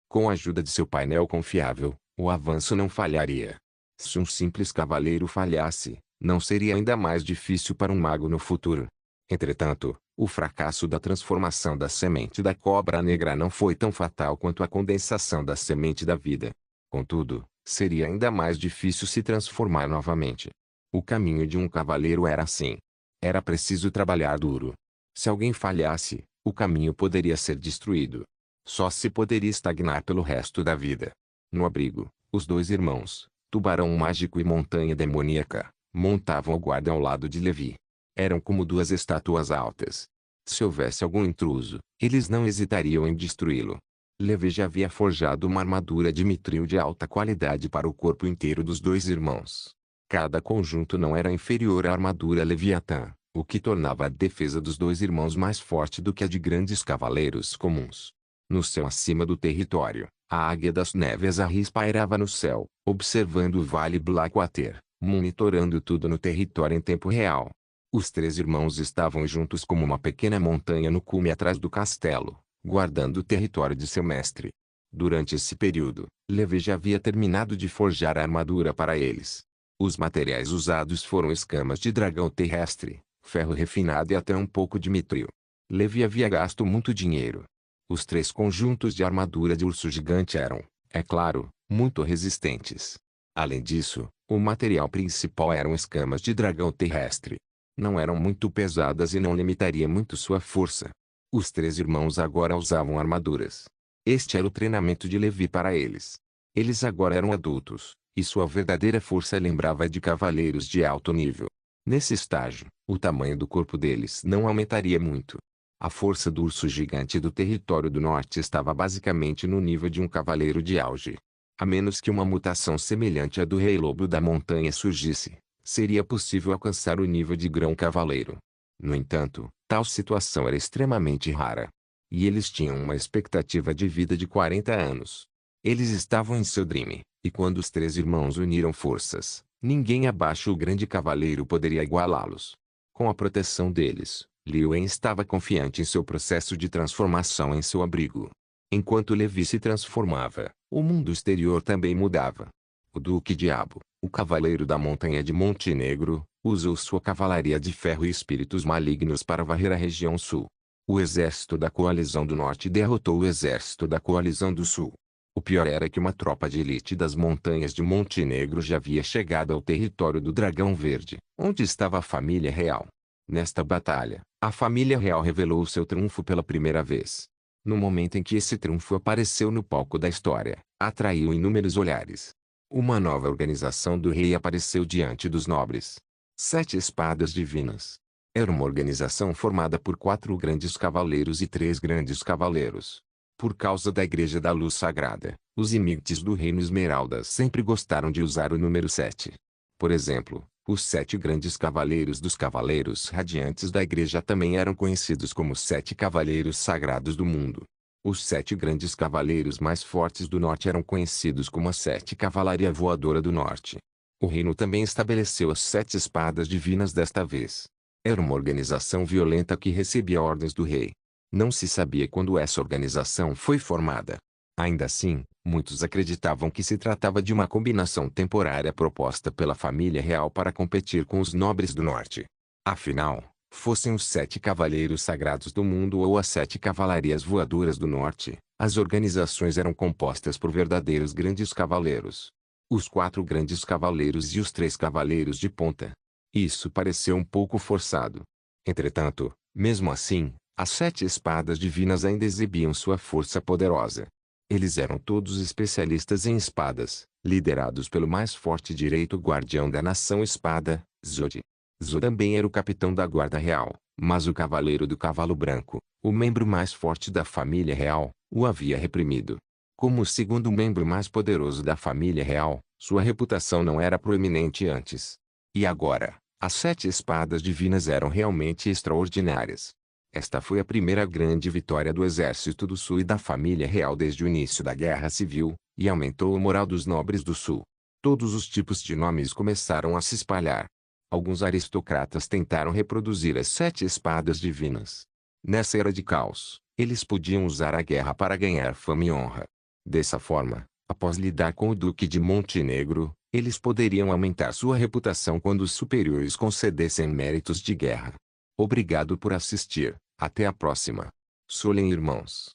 Com a ajuda de seu painel confiável, o avanço não falharia. Se um simples cavaleiro falhasse, não seria ainda mais difícil para um mago no futuro. Entretanto, o fracasso da transformação da semente da cobra negra não foi tão fatal quanto a condensação da semente da vida. Contudo, seria ainda mais difícil se transformar novamente. O caminho de um cavaleiro era assim. Era preciso trabalhar duro. Se alguém falhasse, o caminho poderia ser destruído. Só se poderia estagnar pelo resto da vida. No abrigo, os 2 irmãos, Tubarão Mágico e Montanha Demoníaca, montavam a guarda ao lado de Levi. Eram como 2 estátuas altas. Se houvesse algum intruso, eles não hesitariam em destruí-lo. Levi já havia forjado uma armadura de mitril de alta qualidade para o corpo inteiro dos 2 irmãos. Cada conjunto não era inferior à armadura Leviatã, o que tornava a defesa dos 2 irmãos mais forte do que a de grandes cavaleiros comuns. No céu acima do território, a Águia das Neves Arris pairava no céu, observando o Vale Blackwater, monitorando tudo no território em tempo real. Os 3 irmãos estavam juntos como uma pequena montanha no cume atrás do castelo, guardando o território de seu mestre. Durante esse período, Levi já havia terminado de forjar a armadura para eles. Os materiais usados foram escamas de dragão terrestre, ferro refinado e até um pouco de mitril. Levi havia gasto muito dinheiro. Os 3 conjuntos de armadura de urso gigante eram, é claro, muito resistentes. Além disso, O material principal eram escamas de dragão terrestre. Não eram muito pesadas e não limitaria muito sua força. Os 3 irmãos agora usavam armaduras. Este era o treinamento de Levi para eles. Eles agora eram adultos, e sua verdadeira força lembrava a de cavaleiros de alto nível. Nesse estágio, o tamanho do corpo deles não aumentaria muito. A força do urso gigante do território do norte estava basicamente no nível de um cavaleiro de auge. A menos que uma mutação semelhante à do Rei Lobo da Montanha surgisse, seria possível alcançar o nível de Grão Cavaleiro. No entanto, tal situação era extremamente rara. E eles tinham uma expectativa de vida de 40 anos. Eles estavam em seu dream, e quando os 3 irmãos uniram forças, ninguém abaixo o grande cavaleiro poderia igualá-los. Com a proteção deles, Liu En estava confiante em seu processo de transformação em seu abrigo. Enquanto Levi se transformava, o mundo exterior também mudava. O Duque Diabo, o cavaleiro da Montanha de Montenegro, usou sua cavalaria de ferro e espíritos malignos para varrer a região sul. O exército da Coalizão do Norte derrotou o exército da Coalizão do Sul. O pior era que uma tropa de elite das montanhas de Montenegro já havia chegado ao território do Dragão Verde, onde estava a família real. Nesta batalha, a família real revelou seu triunfo pela primeira vez. No momento em que esse triunfo apareceu no palco da história, atraiu inúmeros olhares. Uma nova organização do rei apareceu diante dos nobres. 7 espadas divinas. Era uma organização formada por 4 grandes cavaleiros e 3 grandes cavaleiros. Por causa da Igreja da Luz Sagrada, os imigrantes do Reino Esmeralda sempre gostaram de usar o número 7. Por exemplo, os 7 grandes cavaleiros dos Cavaleiros Radiantes da Igreja também eram conhecidos como 7 Cavaleiros Sagrados do Mundo. Os 7 grandes cavaleiros mais fortes do Norte eram conhecidos como a 7 Cavalaria Voadora do Norte. O reino também estabeleceu as 7 espadas divinas desta vez. Era uma organização violenta que recebia ordens do rei. Não se sabia quando essa organização foi formada. Ainda assim, muitos acreditavam que se tratava de uma combinação temporária proposta pela família real para competir com os nobres do norte. Afinal, fossem os 7 cavaleiros sagrados do mundo ou as 7 cavalarias voadoras do norte, as organizações eram compostas por verdadeiros grandes cavaleiros. Os 4 grandes cavaleiros e os 3 cavaleiros de ponta. Isso pareceu um pouco forçado. Entretanto, mesmo assim, as 7 espadas divinas ainda exibiam sua força poderosa. Eles eram todos especialistas em espadas, liderados pelo mais forte direito guardião da nação espada, Zod. Zod também era o capitão da guarda real, mas o cavaleiro do cavalo branco, o membro mais forte da família real, o havia reprimido. Como o segundo membro mais poderoso da família real, sua reputação não era proeminente antes. E agora, as 7 espadas divinas eram realmente extraordinárias. Esta foi a primeira grande vitória do Exército do Sul e da família real desde o início da Guerra Civil, e aumentou o moral dos nobres do Sul. Todos os tipos de nomes começaram a se espalhar. Alguns aristocratas tentaram reproduzir as 7 espadas divinas. Nessa era de caos, eles podiam usar a guerra para ganhar fama e honra. Dessa forma, após lidar com o Duque de Montenegro, eles poderiam aumentar sua reputação quando os superiores concedessem méritos de guerra. Obrigado por assistir. Até a próxima. Solen Irmãos.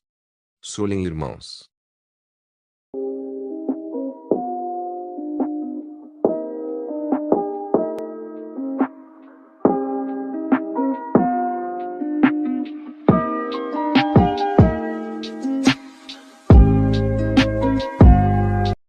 Solen Irmãos.